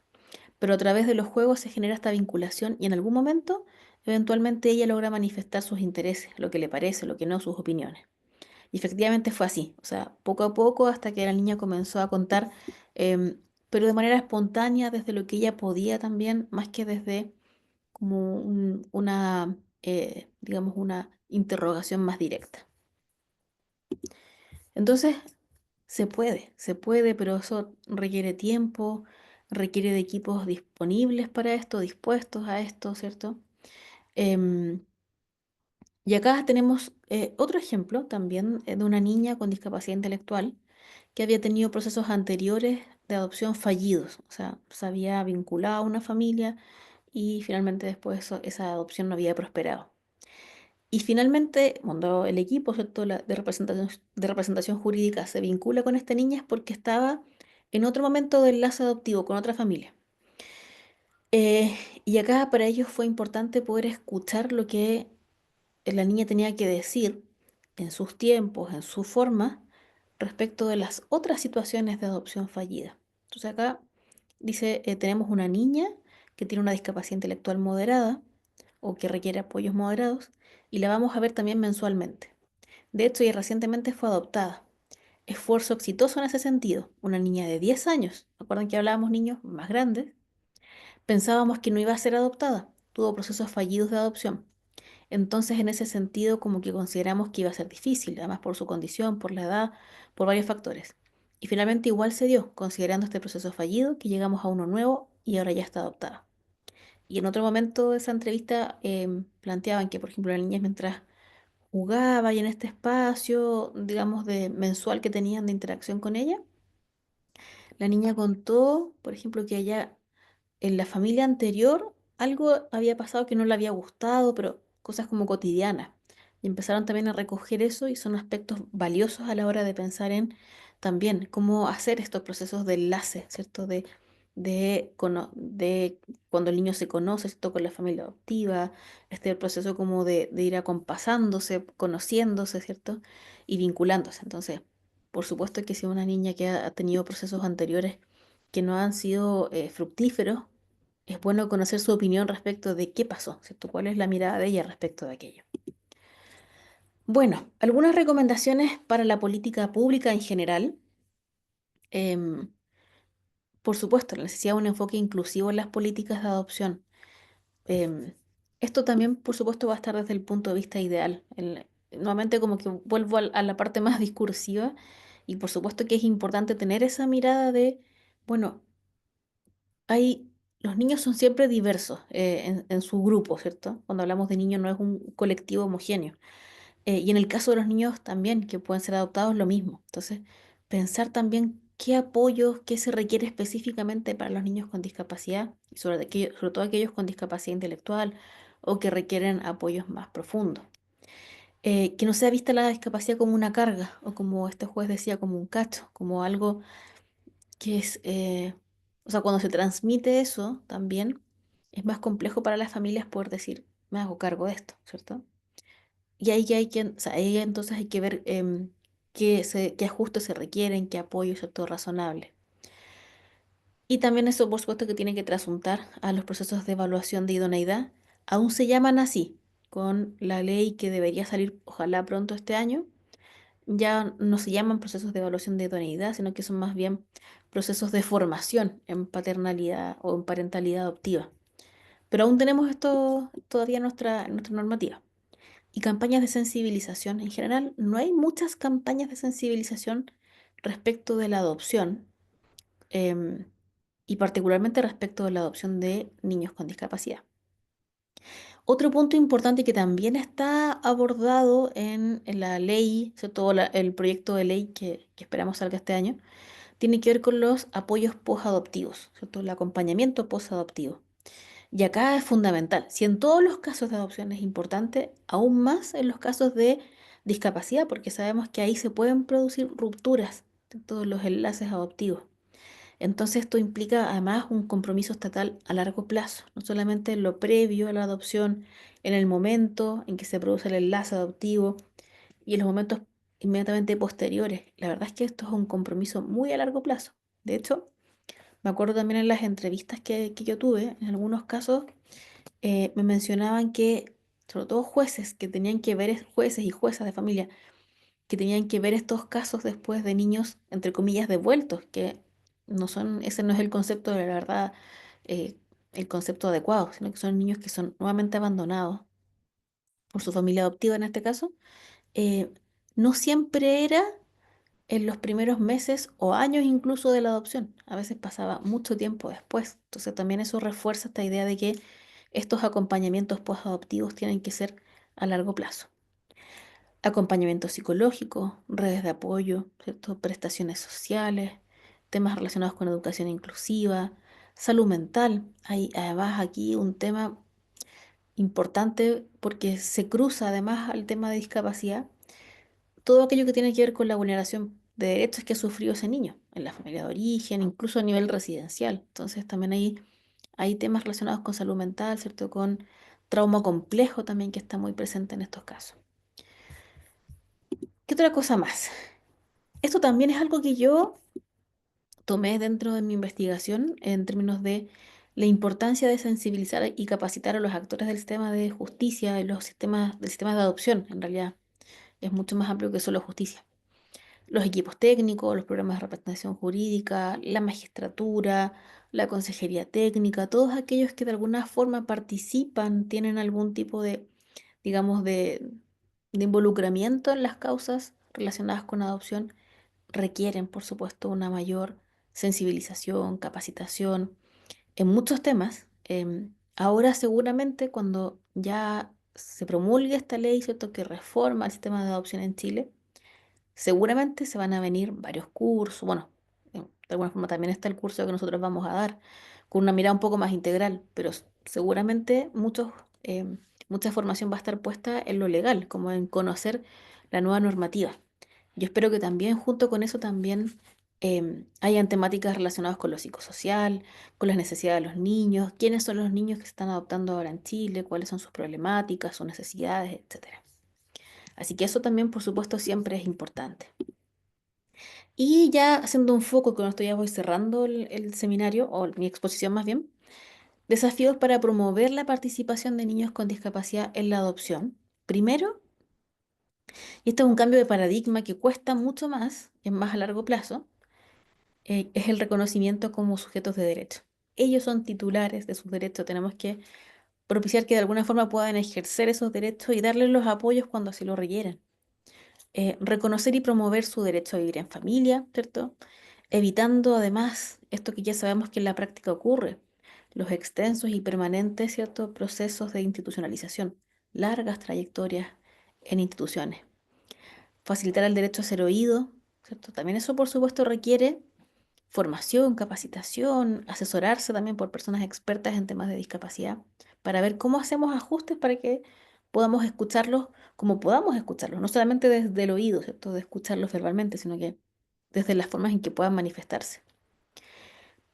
pero a través de los juegos se genera esta vinculación y en algún momento, eventualmente ella logra manifestar sus intereses, lo que le parece, lo que no, sus opiniones. Y efectivamente fue así, o sea, poco a poco hasta que la niña comenzó a contar, em, pero de manera espontánea, desde lo que ella podía también, más que desde como digamos, una interrogación más directa. Entonces, se puede, pero eso requiere tiempo, requiere de equipos disponibles para esto, dispuestos a esto, ¿cierto? Em, y acá tenemos otro ejemplo también de una niña con discapacidad intelectual que había tenido procesos anteriores de adopción fallidos, o sea, se había vinculado a una familia y finalmente después esa adopción no había prosperado. Y finalmente, cuando el equipo, ¿cierto? De representación jurídica se vincula con esta niña es porque estaba en otro momento del enlace adoptivo con otra familia. Eh, y acá para ellos fue importante poder escuchar lo que la niña tenía que decir en sus tiempos, en su forma, respecto de las otras situaciones de adopción fallida. Entonces acá dice, tenemos una niña que tiene una discapacidad intelectual moderada o que requiere apoyos moderados y la vamos a ver también mensualmente. De hecho, ella recientemente fue adoptada. Esfuerzo exitoso en ese sentido. Una niña de 10 años. ¿Recuerdan que hablábamos niños más grandes? Pensábamos que no iba a ser adoptada. Tuvo procesos fallidos de adopción. Entonces, en ese sentido, como que consideramos que iba a ser difícil, además por su condición, por la edad, por varios factores. Y finalmente igual se dio, considerando este proceso fallido, que llegamos a uno nuevo y ahora ya está adoptada. Y en otro momento de esa entrevista planteaban que, por ejemplo, la niña mientras jugaba y en este espacio, digamos, de mensual que tenían de interacción con ella, la niña contó, por ejemplo, que ella en la familia anterior algo había pasado que no le había gustado, pero cosas como cotidianas. y empezaron también a recoger eso y son aspectos valiosos a la hora de pensar en también cómo hacer estos procesos de enlace, ¿cierto? De cuando el niño se conoce, ¿cierto? Con la familia adoptiva, este proceso como de ir acompasándose, conociéndose, ¿cierto? Y vinculándose. Entonces, por supuesto que si una niña que ha tenido procesos anteriores que no han sido fructíferos, es bueno conocer su opinión respecto de qué pasó, ¿cierto? ¿Cuál es la mirada de ella respecto de aquello? Bueno, algunas recomendaciones para la política pública en general. Em, por supuesto, la necesidad de un enfoque inclusivo en las políticas de adopción. Em, Esto también, por supuesto, va a estar desde el punto de vista ideal. Nuevamente, como que vuelvo a la parte más discursiva y por supuesto que es importante tener esa mirada de, bueno, los niños son siempre diversos en su grupo, ¿cierto? Cuando hablamos de niños no es un colectivo homogéneo. Y en el caso de los niños también, que pueden ser adoptados, lo mismo. Entonces, pensar también qué apoyo, qué se requiere específicamente para los niños con discapacidad, y sobre todo aquellos con discapacidad intelectual o que requieren apoyos más profundos. Que no sea vista la discapacidad como una carga o como este juez decía, como un cacho, como algo que es, o sea, cuando se transmite eso también es más complejo para las familias poder decir, me hago cargo de esto, ¿cierto? Y ahí, o sea, ahí entonces hay que ver qué ajustes se requieren, qué apoyo es todo razonable. Y también eso, por supuesto, que tiene que trasuntar a los procesos de evaluación de idoneidad. Aún se llaman así, con la ley que debería salir, ojalá pronto este año. Ya no se llaman procesos de evaluación de idoneidad, sino que son más bien procesos de formación en paternalidad o en parentalidad adoptiva. Pero aún tenemos esto todavía en nuestra normativa. Y campañas de sensibilización. En general, no hay muchas campañas de sensibilización respecto de la adopción, em, y particularmente respecto de la adopción de niños con discapacidad. Otro punto importante que también está abordado en la ley, sobre todo el proyecto de ley que esperamos salga este año, tiene que ver con los apoyos posadoptivos, ¿cierto? El acompañamiento posadoptivo. Y acá es fundamental. Si en todos los casos de adopción es importante, aún más en los casos de discapacidad, porque sabemos que ahí se pueden producir rupturas de todos los enlaces adoptivos. Entonces esto implica además un compromiso estatal a largo plazo, no solamente en lo previo a la adopción, en el momento en que se produce el enlace adoptivo y en los momentos inmediatamente posteriores. La verdad es que esto es un compromiso muy a largo plazo. De hecho, me acuerdo también en las entrevistas que yo tuve, en algunos casos me mencionaban que, sobre todo jueces que tenían que ver, jueces y juezas de familia, que tenían que ver estos casos después de niños, entre comillas, devueltos, que no son, ese no es el concepto de la verdad, eh, el concepto adecuado, sino que son niños que son nuevamente abandonados por su familia adoptiva en este caso. eh, no siempre era en los primeros meses o años incluso de la adopción. A veces pasaba mucho tiempo después. Entonces también eso refuerza esta idea de que estos acompañamientos posadoptivos tienen que ser a largo plazo. Acompañamiento psicológico, redes de apoyo, ¿cierto? Prestaciones sociales, temas relacionados con educación inclusiva, salud mental. Hay además aquí un tema importante porque se cruza además al tema de discapacidad todo aquello que tiene que ver con la vulneración de derechos que ha sufrido ese niño en la familia de origen, incluso a nivel residencial. Entonces también hay temas relacionados con salud mental, ¿cierto? Con trauma complejo también que está muy presente en estos casos. ¿Qué otra cosa más? Esto también es algo que yo tomé dentro de mi investigación en términos de la importancia de sensibilizar y capacitar a los actores del sistema de justicia y del sistema de adopción. En realidad es mucho más amplio que solo justicia. Los equipos técnicos, los programas de representación jurídica, la magistratura, la consejería técnica, todos aquellos que de alguna forma participan, tienen algún tipo de, digamos, de involucramiento en las causas relacionadas con adopción, requieren, por supuesto, una mayor sensibilización, capacitación en muchos temas. Ahora seguramente cuando ya se promulgue esta ley, ¿cierto?, que reforma el sistema de adopción en Chile, seguramente se van a venir varios cursos. Bueno, de alguna forma también está el curso que nosotros vamos a dar, con una mirada un poco más integral, pero seguramente muchos mucha formación va a estar puesta en lo legal, como en conocer la nueva normativa. Yo espero que también, junto con eso, también hayan temáticas relacionadas con lo psicosocial, con las necesidades de los niños, quiénes son los niños que se están adoptando ahora en Chile, cuáles son sus problemáticas, sus necesidades, etcétera. Así que eso también, por supuesto, siempre es importante. Y ya haciendo un foco, con esto ya voy cerrando el seminario, o mi exposición más bien, desafíos para promover la participación de niños con discapacidad en la adopción. Primero, y esto es un cambio de paradigma que cuesta mucho más, es más a largo plazo, es el reconocimiento como sujetos de derecho. Ellos son titulares de sus derechos, tenemos que propiciar que de alguna forma puedan ejercer esos derechos y darles los apoyos cuando así lo requieran. Reconocer y promover su derecho a vivir en familia, ¿cierto? Evitando además esto que ya sabemos que en la práctica ocurre, los extensos y permanentes, ¿cierto? Procesos de institucionalización, largas trayectorias en instituciones. Facilitar el derecho a ser oído, ¿cierto? También eso, por supuesto, requiere formación, capacitación, asesorarse también por personas expertas en temas de discapacidad para ver cómo hacemos ajustes para que podamos escucharlos como podamos escucharlos, no solamente desde el oído, ¿cierto? De escucharlos verbalmente, sino que desde las formas en que puedan manifestarse.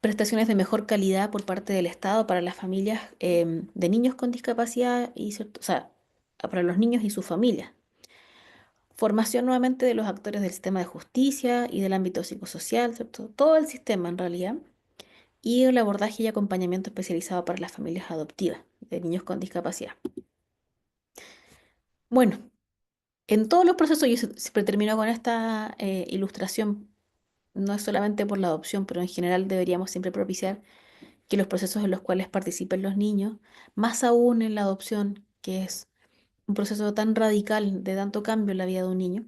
Prestaciones de mejor calidad por parte del Estado para las familias de niños con discapacidad y, ¿cierto? O sea, para los niños y sus familias. Formación nuevamente de los actores del sistema de justicia y del ámbito psicosocial, ¿cierto? Todo el sistema en realidad. Y el abordaje y acompañamiento especializado para las familias adoptivas de niños con discapacidad. Bueno, en todos los procesos, yo siempre termino con esta ilustración, no es solamente por la adopción, pero en general deberíamos siempre propiciar que los procesos en los cuales participen los niños, más aún en la adopción, que es un proceso tan radical de tanto cambio en la vida de un niño,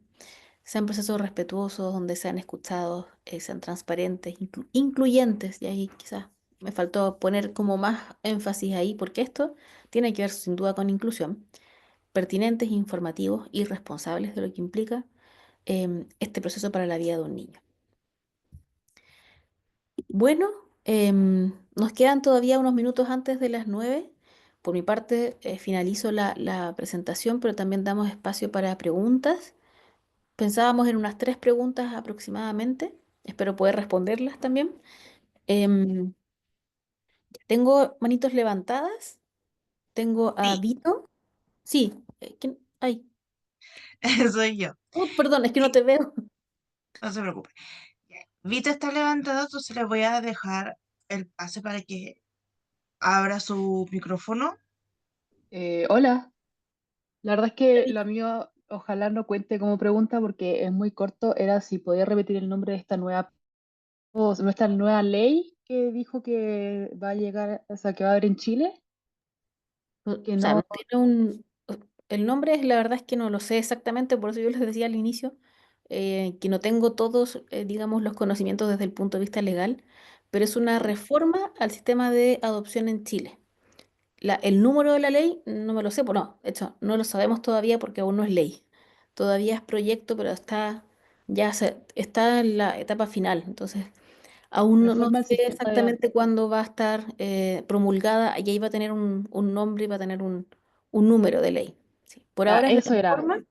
sean procesos respetuosos, donde sean escuchados, sean transparentes, incluyentes, y ahí quizás me faltó poner como más énfasis ahí, porque esto tiene que ver sin duda con inclusión, pertinentes, informativos y responsables de lo que implica este proceso para la vida de un niño. Bueno, nos quedan todavía unos minutos antes de las 9. Por mi parte, finalizo la presentación, pero también damos espacio para preguntas. Pensábamos en unas 3 preguntas aproximadamente. Espero poder responderlas también. Em, tengo manitos levantadas. Tengo a Sí, Vito. Sí. Ay. soy yo. Oh, perdón, es que no Sí, te veo. no se preocupe. Ya, Vito está levantado, entonces le voy a dejar el pase para que abra su micrófono. Hola, la verdad es que Vito. lo mío ojalá no cuente como pregunta porque es muy corto. Era si podía repetir el nombre de esta nuestra nueva ley que dijo que va a llegar, o sea, que va a haber en Chile, O que sea, no no, tiene un... El nombre, la verdad es que no lo sé exactamente, por eso yo les decía al inicio que no tengo todos, digamos, los conocimientos desde el punto de vista legal, pero es una reforma al sistema de adopción en Chile. El número de la ley no me lo sé, pues no, de hecho, no lo sabemos todavía porque aún no es ley. Todavía es proyecto, pero está en la etapa final. Entonces, aún no reforma el sé sistema exactamente cuándo va a estar promulgada y ahí va a tener un nombre y va a tener un número de ley. Sí. Por ya, ahora es la eso era. reforma,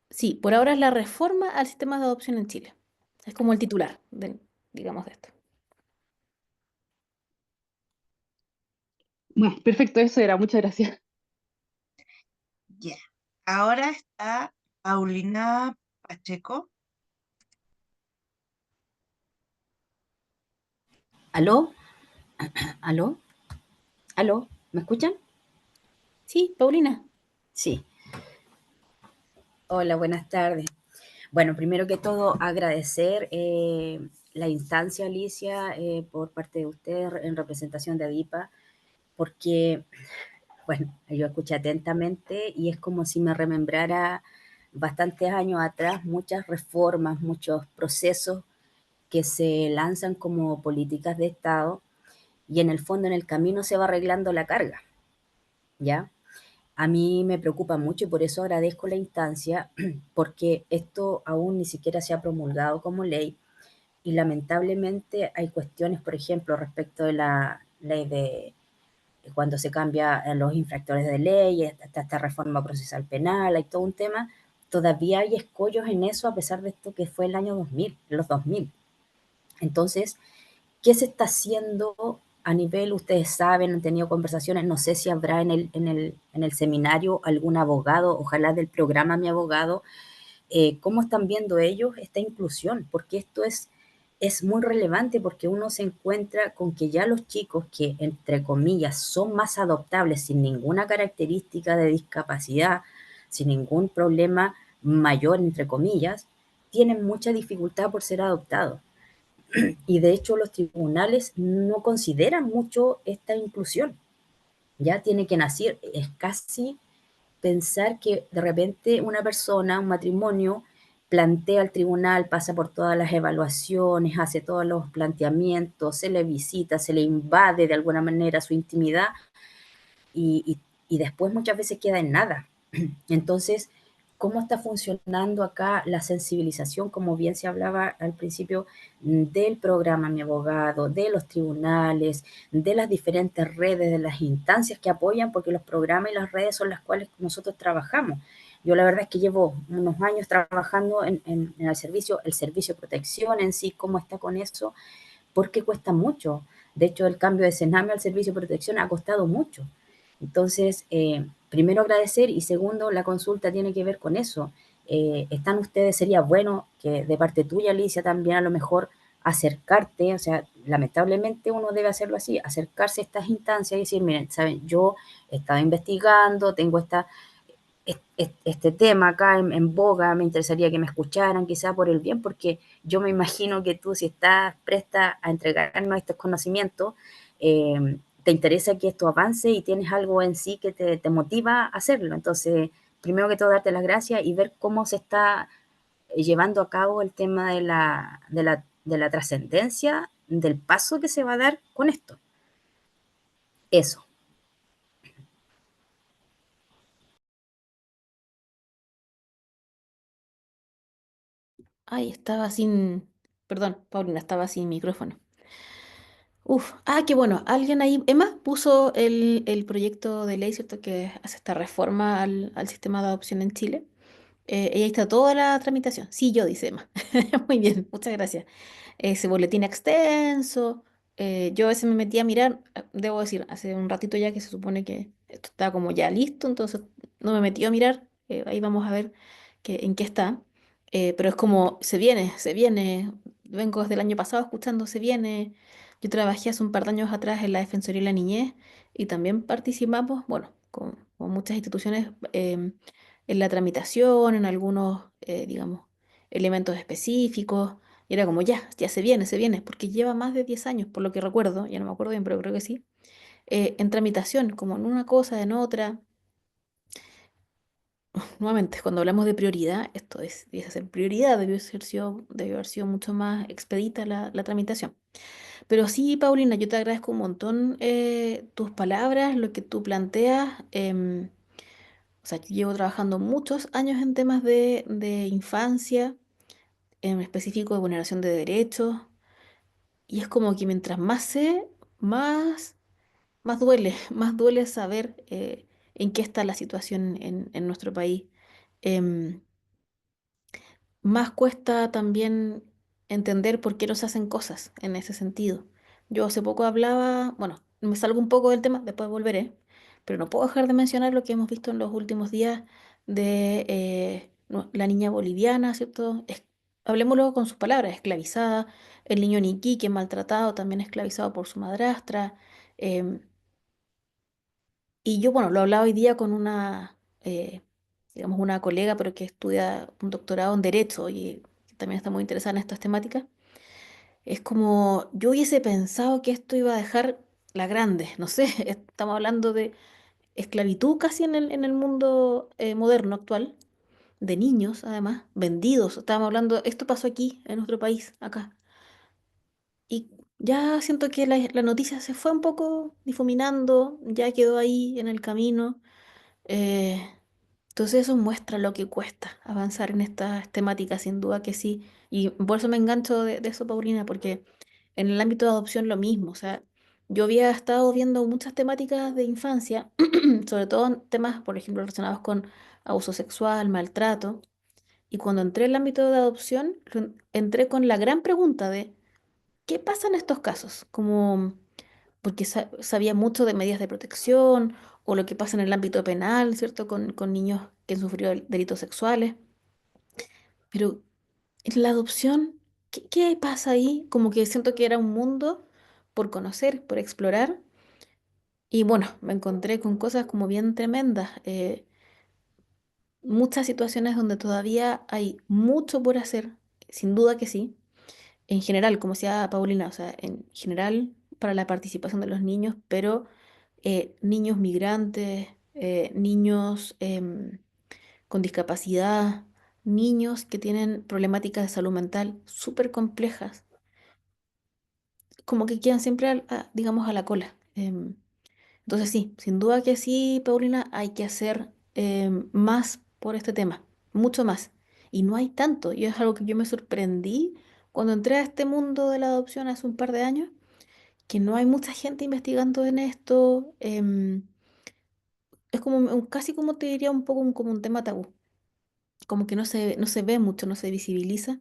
sí, por ahora es la reforma al sistema de adopción en Chile. Es como el titular, digamos, de esto. Bueno, perfecto, eso era. Muchas gracias. Ya. Ahora está Paulina Pacheco. ¿Aló? ¿Aló? ¿Aló? ¿Me escuchan? Sí, Paulina. Sí. Hola, buenas tardes. Bueno, primero que todo, agradecer la instancia, Alicia, por parte de usted en representación de ADIPA, porque, bueno, yo escuché atentamente y es como si me remembrara bastantes años atrás muchas reformas, muchos procesos que se lanzan como políticas de Estado y en el fondo, en el camino, se va arreglando la carga, ¿ya? A mí me preocupa mucho y por eso agradezco la instancia, porque esto aún ni siquiera se ha promulgado como ley y lamentablemente hay cuestiones, por ejemplo, respecto de la ley cuando se cambia los infractores de ley, hasta esta reforma procesal penal, hay todo un tema, todavía hay escollos en eso a pesar de esto que fue el año 2000, los 2000. Entonces, ¿qué se está haciendo a nivel, ustedes saben, han tenido conversaciones, no sé si habrá en el seminario algún abogado, ojalá del programa Mi Abogado, cómo están viendo ellos esta inclusión? Porque esto es muy relevante porque uno se encuentra con que ya los chicos que, entre comillas, son más adoptables sin ninguna característica de discapacidad, sin ningún problema mayor, entre comillas, tienen mucha dificultad por ser adoptados. Y de hecho los tribunales no consideran mucho esta inclusión. Ya tiene que nacer, es casi pensar que de repente una persona, un matrimonio, plantea al tribunal, pasa por todas las evaluaciones, hace todos los planteamientos, se le visita, se le invade de alguna manera su intimidad y después muchas veces queda en nada. Entonces, ¿cómo está funcionando acá la sensibilización, como bien se hablaba al principio, del programa Mi Abogado, de los tribunales, de las diferentes redes, de las instancias que apoyan, porque los programas y las redes son las cuales nosotros trabajamos? Yo la verdad es que llevo unos años trabajando en el servicio de protección en sí, cómo está con eso, porque cuesta mucho. De hecho, el cambio de Sename al servicio de protección ha costado mucho. Entonces, primero agradecer y segundo, la consulta tiene que ver con eso. Están ustedes, sería bueno que de parte tuya, Alicia, también a lo mejor acercarte, o sea, lamentablemente uno debe hacerlo así, acercarse a estas instancias y decir, miren, saben, yo he estado investigando, tengo este tema acá en boga, me interesaría que me escucharan, quizá por el bien, porque yo me imagino que tú, si estás presta a entregarnos estos conocimientos, te interesa que esto avance y tienes algo en sí que te motiva a hacerlo. Entonces, primero que todo, darte las gracias y ver cómo se está llevando a cabo el tema de la trascendencia, del paso que se va a dar con esto. Eso. Ay, estaba sin, perdón, Paulina, estaba sin micrófono. Uf, qué bueno, alguien ahí, Emma, puso el proyecto de ley, ¿cierto? Que hace esta reforma al sistema de adopción en Chile. Y ahí está toda la tramitación. Sí, yo, dice Emma. Muy bien, muchas gracias. Ese boletín extenso. Yo a veces me metí a mirar, debo decir, hace un ratito ya que se supone que esto está como ya listo, entonces no me metí a mirar. Ahí vamos a ver en qué está. Pero es como, se viene. Vengo desde el año pasado escuchando, se viene. Yo trabajé hace un par de años atrás en la Defensoría de la Niñez y también participamos, bueno, con muchas instituciones, en la tramitación, en algunos, digamos, elementos específicos. Y era como, ya se viene, porque lleva más de 10 años, por lo que recuerdo, ya no me acuerdo bien, pero creo que sí, en tramitación, como en una cosa, en otra. Nuevamente, cuando hablamos de prioridad, esto debe ser prioridad, debió haber sido mucho más expedita la tramitación. Pero sí, Paulina, yo te agradezco un montón tus palabras, lo que tú planteas. O sea, yo llevo trabajando muchos años en temas de infancia, en específico de vulneración de derechos, y es como que mientras más sé, más, más duele, más duele saber en qué está la situación en nuestro país. Em, Más cuesta también entender por qué no se hacen cosas en ese sentido. Yo hace poco hablaba, bueno, me salgo un poco del tema, después volveré, pero no puedo dejar de mencionar lo que hemos visto en los últimos días de la niña boliviana, ¿cierto? Hablemoslo con sus palabras, esclavizada, el niño en Iquique, maltratado, también esclavizado por su madrastra. em, y yo, bueno, lo hablaba hoy día con digamos, una colega, pero que estudia un doctorado en Derecho y que también está muy interesada en estas temáticas. Es como, yo hubiese pensado que esto iba a dejar la grande, no sé, estamos hablando de esclavitud casi en el mundo moderno actual, de niños además, vendidos. Estábamos hablando, esto pasó aquí, en nuestro país, acá. Y ya siento que la noticia se fue un poco difuminando, ya quedó ahí en el camino. Eh, entonces eso muestra lo que cuesta avanzar en estas temáticas, sin duda que sí. Y por eso me engancho de eso, Paulina, porque en el ámbito de adopción lo mismo. O sea, yo había estado viendo muchas temáticas de infancia, sobre todo temas, por ejemplo, relacionados con abuso sexual, maltrato, y cuando entré en el ámbito de adopción, entré con la gran pregunta de ¿qué pasa en estos casos? Como porque sabía mucho de medidas de protección o lo que pasa en el ámbito penal, ¿cierto? Con niños que han sufrido delitos sexuales. Pero en la adopción, ¿qué pasa ahí? Como que siento que era un mundo por conocer, por explorar. Y bueno, me encontré con cosas como bien tremendas. Muchas situaciones donde todavía hay mucho por hacer, sin duda que sí. En general, como decía Paulina, o sea, en general para la participación de los niños, pero niños migrantes, niños con discapacidad, niños que tienen problemáticas de salud mental súper complejas, como que quedan siempre, digamos, a la cola. Entonces sí, sin duda que sí, Paulina, hay que hacer más por este tema, mucho más. Y no hay tanto, y es algo que yo me sorprendí cuando entré a este mundo de la adopción hace un par de años, que no hay mucha gente investigando en esto. Es como casi como te diría un poco como un tema tabú, como que no se ve mucho, no se visibiliza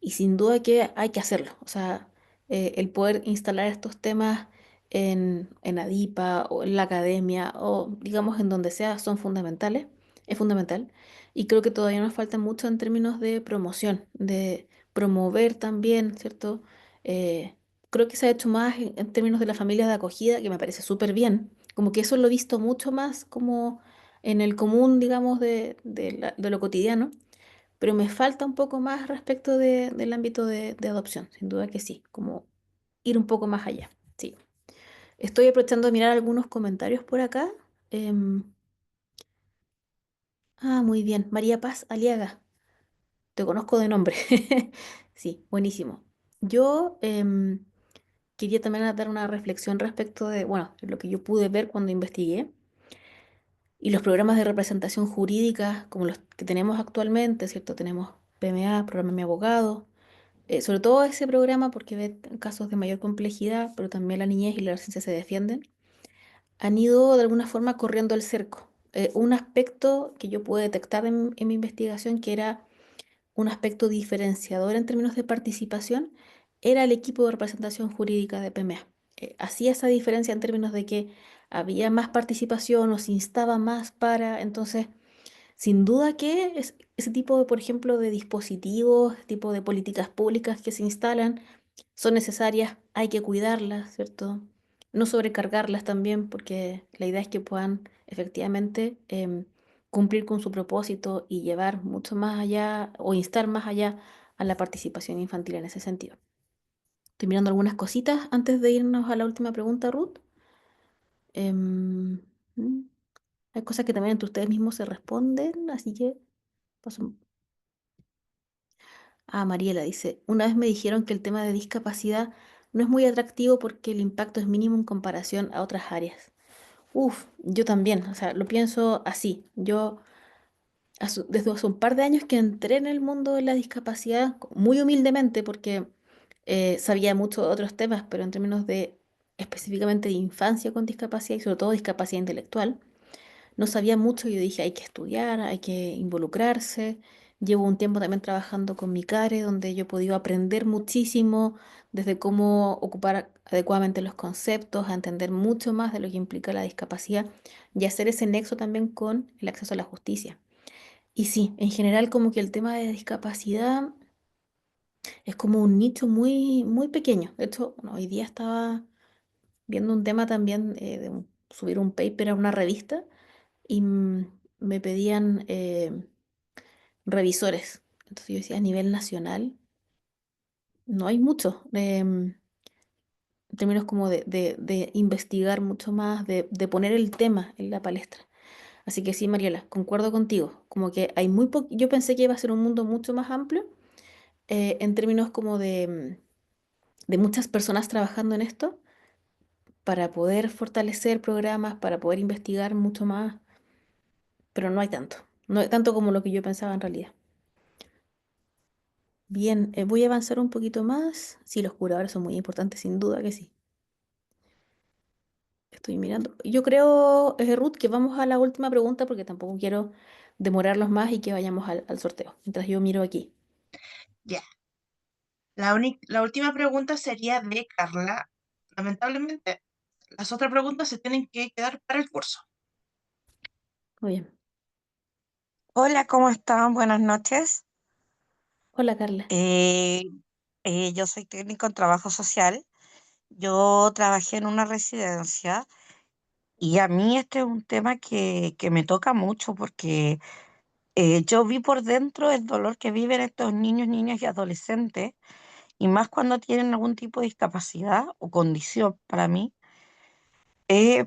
y sin duda que hay que hacerlo. O sea, el poder instalar estos temas en ADIPA o en la academia o digamos en donde sea son fundamentales, es fundamental. Y creo que todavía nos falta mucho en términos de promoción, de promover también, ¿cierto? Eh, Creo que se ha hecho más en términos de las familias de acogida, que me parece súper bien. Como que eso lo he visto mucho más como en el común, digamos, de lo cotidiano, pero me falta un poco más respecto del ámbito de adopción, sin duda que sí, como ir un poco más allá. Sí. Estoy aprovechando de mirar algunos comentarios por acá. Em, Muy bien. María Paz Aliaga, te conozco de nombre. Sí, buenísimo. Yo quería también dar una reflexión respecto de, bueno, lo que yo pude ver cuando investigué. Y los programas de representación jurídica, como los que tenemos actualmente, ¿cierto? Tenemos PMA, Programa Mi Abogado, sobre todo ese programa porque ve casos de mayor complejidad, pero también la niñez y la adolescencia se defienden, han ido de alguna forma corriendo el cerco. Un aspecto que yo pude detectar en mi investigación, que era un aspecto diferenciador en términos de participación, era el equipo de representación jurídica de PMA. Hacía esa diferencia en términos de que había más participación o se instaba más para, entonces sin duda que ese tipo de, por ejemplo, de dispositivos, tipo de políticas públicas que se instalan son necesarias, hay que cuidarlas, ¿cierto? No sobrecargarlas también, porque la idea es que puedan efectivamente cumplir con su propósito y llevar mucho más allá o instar más allá a la participación infantil en ese sentido. Estoy mirando algunas cositas antes de irnos a la última pregunta, Ruth. Em, mm, Hay cosas que también entre ustedes mismos se responden, así que paso. Mariela dice, una vez me dijeron que el tema de discapacidad no es muy atractivo porque el impacto es mínimo en comparación a otras áreas. Uf, yo también, o sea, lo pienso así. Yo desde hace un par de años que entré en el mundo de la discapacidad, muy humildemente porque sabía mucho de otros temas, pero en términos de específicamente de infancia con discapacidad y sobre todo discapacidad intelectual no sabía mucho y yo dije, hay que estudiar, hay que involucrarse. Llevo un tiempo también trabajando con mi CARE, donde yo he podido aprender muchísimo desde cómo ocupar adecuadamente los conceptos, a entender mucho más de lo que implica la discapacidad y hacer ese nexo también con el acceso a la justicia. Y sí, en general como que el tema de discapacidad es como un nicho muy, muy pequeño. De hecho, bueno, hoy día estaba viendo un tema también subir un paper a una revista y me pedían revisores. Entonces yo decía, a nivel nacional no hay mucho, en términos como de investigar mucho más, de poner el tema en la palestra. Así que sí, Mariela, concuerdo contigo, como que hay muy poco, yo pensé que iba a ser un mundo mucho más amplio en términos como de muchas personas trabajando en esto para poder fortalecer programas, para poder investigar mucho más, pero no hay tanto, no hay tanto como lo que yo pensaba en realidad. Bien, voy a avanzar un poquito más. Sí, los curadores son muy importantes, sin duda que sí. Estoy mirando. Yo creo, Ruth, que vamos a la última pregunta porque tampoco quiero demorarlos más y que vayamos al sorteo. Mientras yo miro aquí. Ya. La última pregunta sería de Carla. Lamentablemente, las otras preguntas se tienen que quedar para el curso. Muy bien. Hola, ¿cómo están? Buenas noches. Hola, Carla. Eh, yo soy técnico en trabajo social. Yo trabajé en una residencia y a mí este es un tema que me toca mucho porque yo vi por dentro el dolor que viven estos niños, niñas y adolescentes y más cuando tienen algún tipo de discapacidad o condición para mí. eh,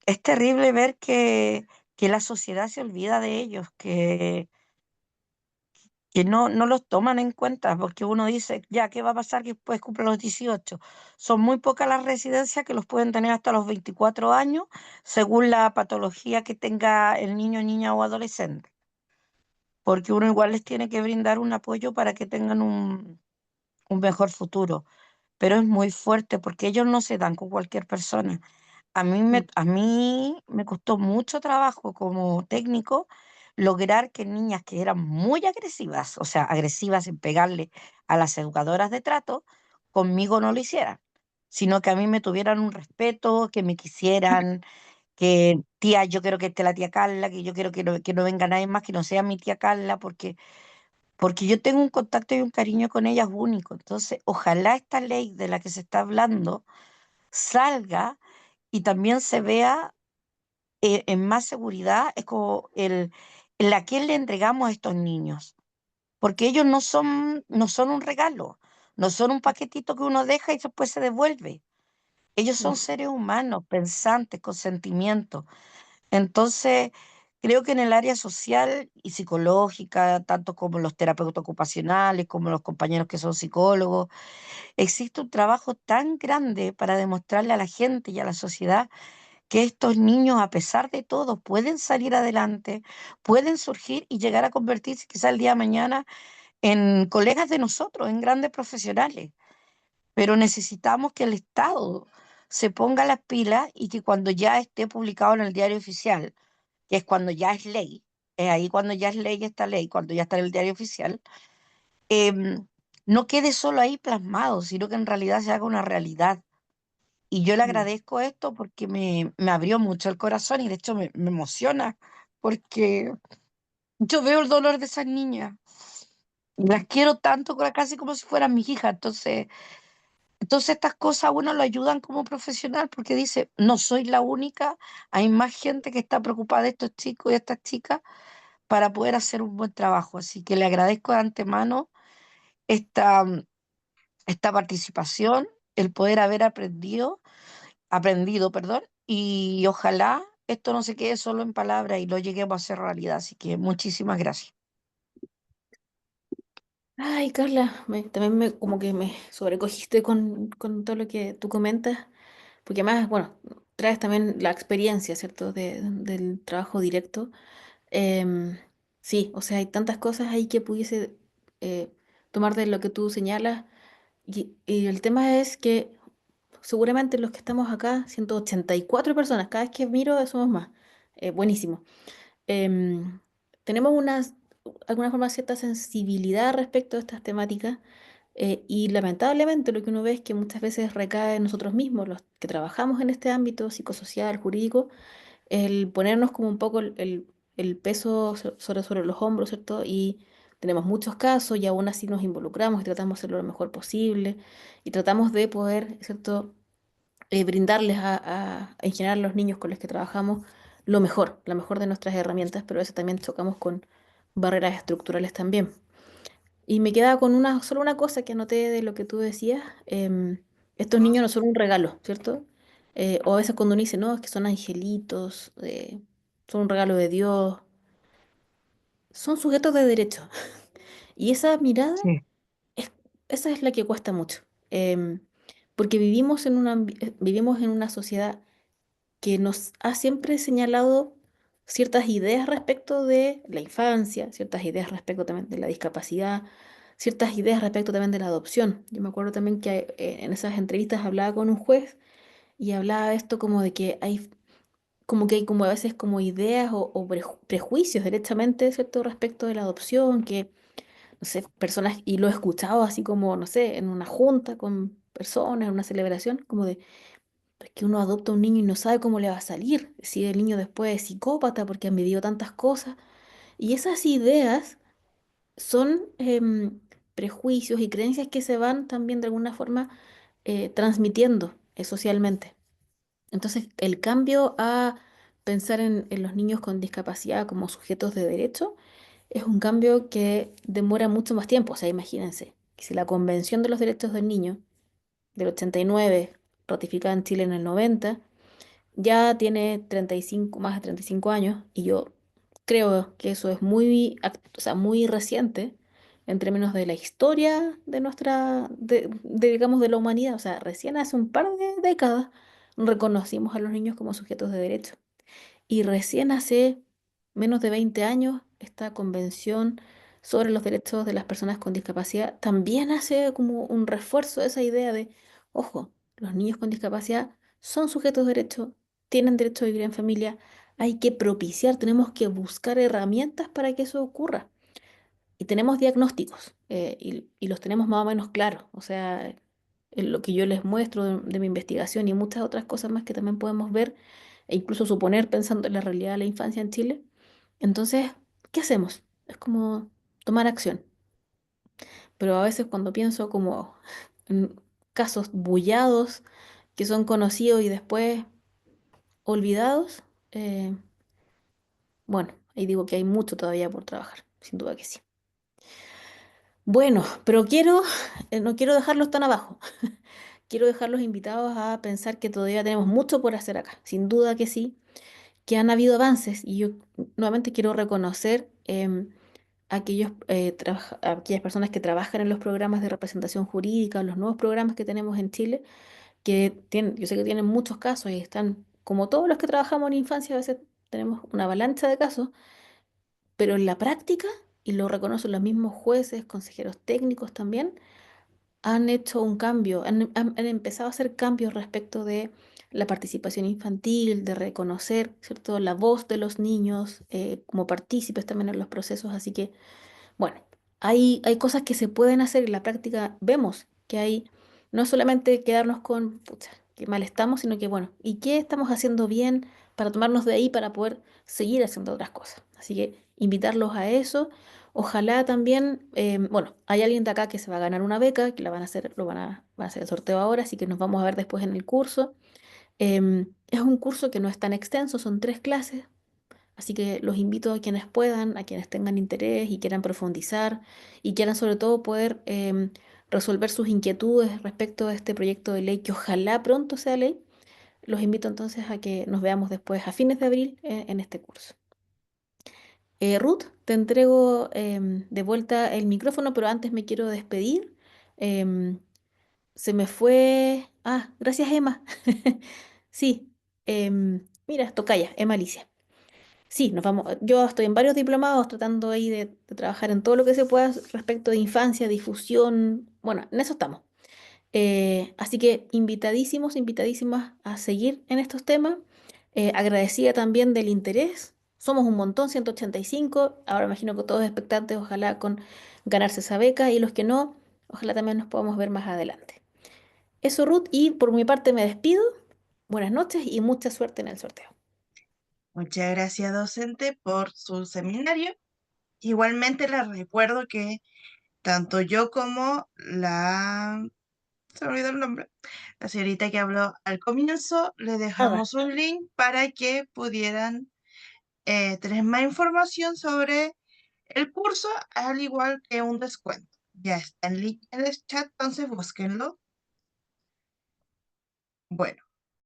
es terrible ver que la sociedad se olvida de ellos, que no los toman en cuenta, porque uno dice, ya, ¿qué va a pasar que después cumplen los 18? Son muy pocas las residencias que los pueden tener hasta los 24 años, según la patología que tenga el niño, niña o adolescente, porque uno igual les tiene que brindar un apoyo para que tengan un mejor futuro. Pero es muy fuerte porque ellos no se dan con cualquier persona. Mm, A mí me costó mucho trabajo como técnico lograr que niñas que eran muy agresivas, o sea, agresivas en pegarle a las educadoras de trato, conmigo no lo hicieran, sino que a mí me tuvieran un respeto, que me quisieran, que tía, yo quiero que esté la tía Carla, que yo quiero que no venga nadie más que no sea mi tía Carla, porque yo tengo un contacto y un cariño con ellas único. Entonces, ojalá esta ley de la que se está hablando salga y también se vea en más seguridad es como el a quién le entregamos a estos niños, porque ellos no son un regalo, no son un paquetito que uno deja y después se devuelve. Ellos son mm, seres humanos, pensantes, con sentimientos. Entonces, creo que en el área social y psicológica, tanto como los terapeutas ocupacionales, como los compañeros que son psicólogos, existe un trabajo tan grande para demostrarle a la gente y a la sociedad que estos niños, a pesar de todo, pueden salir adelante, pueden surgir y llegar a convertirse quizá el día de mañana en colegas de nosotros, en grandes profesionales. Pero necesitamos que el Estado se ponga las pilas y que cuando ya esté publicado en el diario oficial, que es cuando ya es ley, es ahí cuando ya es ley esta ley, cuando ya está en el diario oficial, no quede solo ahí plasmado, sino que en realidad se haga una realidad. Y yo le mm, agradezco esto porque me abrió mucho el corazón y de hecho me emociona porque yo veo el dolor de esas niñas y las quiero tanto, casi como si fueran mis hijas. Entonces estas cosas a uno lo ayudan como profesional porque dice, no soy la única, hay más gente que está preocupada de estos chicos y estas chicas para poder hacer un buen trabajo. Así que le agradezco de antemano esta, esta participación, el poder haber aprendido, perdón, y ojalá esto no se quede solo en palabras y lo lleguemos a hacer realidad. Así que muchísimas gracias. Ay, Carla, también como que me sobrecogiste con todo lo que tú comentas, porque además, bueno, traes también la experiencia, ¿cierto?, del trabajo directo. Em, sí, o sea, hay tantas cosas ahí que pudiese tomar de lo que tú señalas, y el tema es que seguramente los que estamos acá, 184 personas, cada vez que miro somos más. Buenísimo. em, Tenemos alguna forma cierta sensibilidad respecto a estas temáticas, y lamentablemente lo que uno ve es que muchas veces recae en nosotros mismos, los que trabajamos en este ámbito psicosocial, jurídico, el ponernos como un poco el peso sobre los hombros, ¿cierto? Y tenemos muchos casos y aún así nos involucramos y tratamos de hacerlo lo mejor posible y tratamos de poder, ¿cierto?, brindarles en general a los niños con los que trabajamos lo mejor, la mejor de nuestras herramientas, pero a veces también chocamos con barreras estructurales también. Y me queda con solo una cosa que anoté de lo que tú decías. Estos niños no son un regalo, ¿cierto? O a veces cuando uno dice, no, es que son angelitos, son un regalo de Dios, son sujetos de derecho. Y esa mirada, Sí, es, esa es la que cuesta mucho. Em, Porque vivimos en una sociedad que nos ha siempre señalado ciertas ideas respecto de la infancia, ciertas ideas respecto también de la discapacidad, ciertas ideas respecto también de la adopción. Yo me acuerdo también que en esas entrevistas hablaba con un juez y hablaba de esto como de que hay como a veces como ideas o prejuicios directamente, ¿cierto?, respecto de la adopción, que, no sé, personas, y lo he escuchado así como, no sé, en una junta con personas, en una celebración, como de "Es que uno adopta a un niño y no sabe cómo le va a salir, si el niño después es psicópata porque han vivido tantas cosas". Y esas ideas son prejuicios y creencias que se van también de alguna forma transmitiendo socialmente. Entonces, el cambio a pensar en los niños con discapacidad como sujetos de derecho es un cambio que demora mucho más tiempo. O sea, imagínense que si la Convención de los Derechos del Niño del 89, ratificada en Chile en el 90, ya tiene 35, más de 35 años, y yo creo que eso es o sea, muy reciente en términos de la historia de digamos, de la humanidad. O sea, recién hace un par de décadas reconocimos a los niños como sujetos de derecho. Y recién hace menos de 20 años, esta convención sobre los derechos de las personas con discapacidad también hace como un refuerzo de esa idea de, ojo, los niños con discapacidad son sujetos de derecho, tienen derecho a vivir en familia, hay que propiciar, tenemos que buscar herramientas para que eso ocurra. Y tenemos diagnósticos, y los tenemos más o menos claros. O sea, en lo que yo les muestro de mi investigación y muchas otras cosas más que también podemos ver e incluso suponer pensando en la realidad de la infancia en Chile. Entonces, ¿qué hacemos? Es como tomar acción. Pero a veces cuando pienso como en casos bullados que son conocidos y después olvidados, bueno, ahí digo que hay mucho todavía por trabajar, sin duda que sí. Bueno, pero no quiero dejarlos tan abajo. Quiero dejarlos invitados a pensar que todavía tenemos mucho por hacer acá. Sin duda que sí, que han habido avances, y yo nuevamente quiero reconocer aquellas personas que trabajan en los programas de representación jurídica, los nuevos programas que tenemos en Chile, yo sé que tienen muchos casos y están, como todos los que trabajamos en infancia, a veces tenemos una avalancha de casos, pero en la práctica, y lo reconocen los mismos jueces, consejeros técnicos también, han hecho un cambio, han empezado a hacer cambios respecto de la participación infantil, de reconocer, ¿cierto?, la voz de los niños como partícipes también en los procesos. Así que, bueno, hay cosas que se pueden hacer en la práctica. Vemos que hay, no solamente quedarnos con, pucha, qué mal estamos, sino que, bueno, ¿y qué estamos haciendo bien para tomarnos de ahí para poder seguir haciendo otras cosas? Así que invitarlos a eso. Ojalá también, bueno, hay alguien de acá que se va a ganar una beca, que la van a hacer, van a hacer el sorteo ahora, así que nos vamos a ver después en el curso. Es un curso que no es tan extenso, son 3 clases. Así que los invito a quienes puedan, a quienes tengan interés y quieran profundizar y quieran sobre todo poder resolver sus inquietudes respecto a este proyecto de ley que ojalá pronto sea ley. Los invito entonces a que nos veamos después a fines de abril en este curso. Ruth, te entrego de vuelta el micrófono, pero antes me quiero despedir. Em, Se me fue... Ah, gracias, Emma. Sí, mira, tocaya, Emma Alicia. Sí, nos vamos. Yo estoy en varios diplomados tratando ahí de trabajar en todo lo que se pueda respecto de infancia, difusión. Bueno, en eso estamos. Así que invitadísimos, invitadísimas a seguir en estos temas. Agradecida también del interés. Somos un montón, 185. Ahora imagino que todos expectantes, ojalá con ganarse esa beca, y los que no, ojalá también nos podamos ver más adelante. Eso, Ruth, y por mi parte me despido. Buenas noches y mucha suerte en el sorteo. Muchas gracias, docente, por su seminario. Igualmente les recuerdo que tanto yo como se me olvidó el nombre, la señorita que habló al comienzo, le Nada. dejamos un link para que pudieran tener más información sobre el curso, al igual que un descuento. Ya está el link en el chat, entonces búsquenlo. Bueno.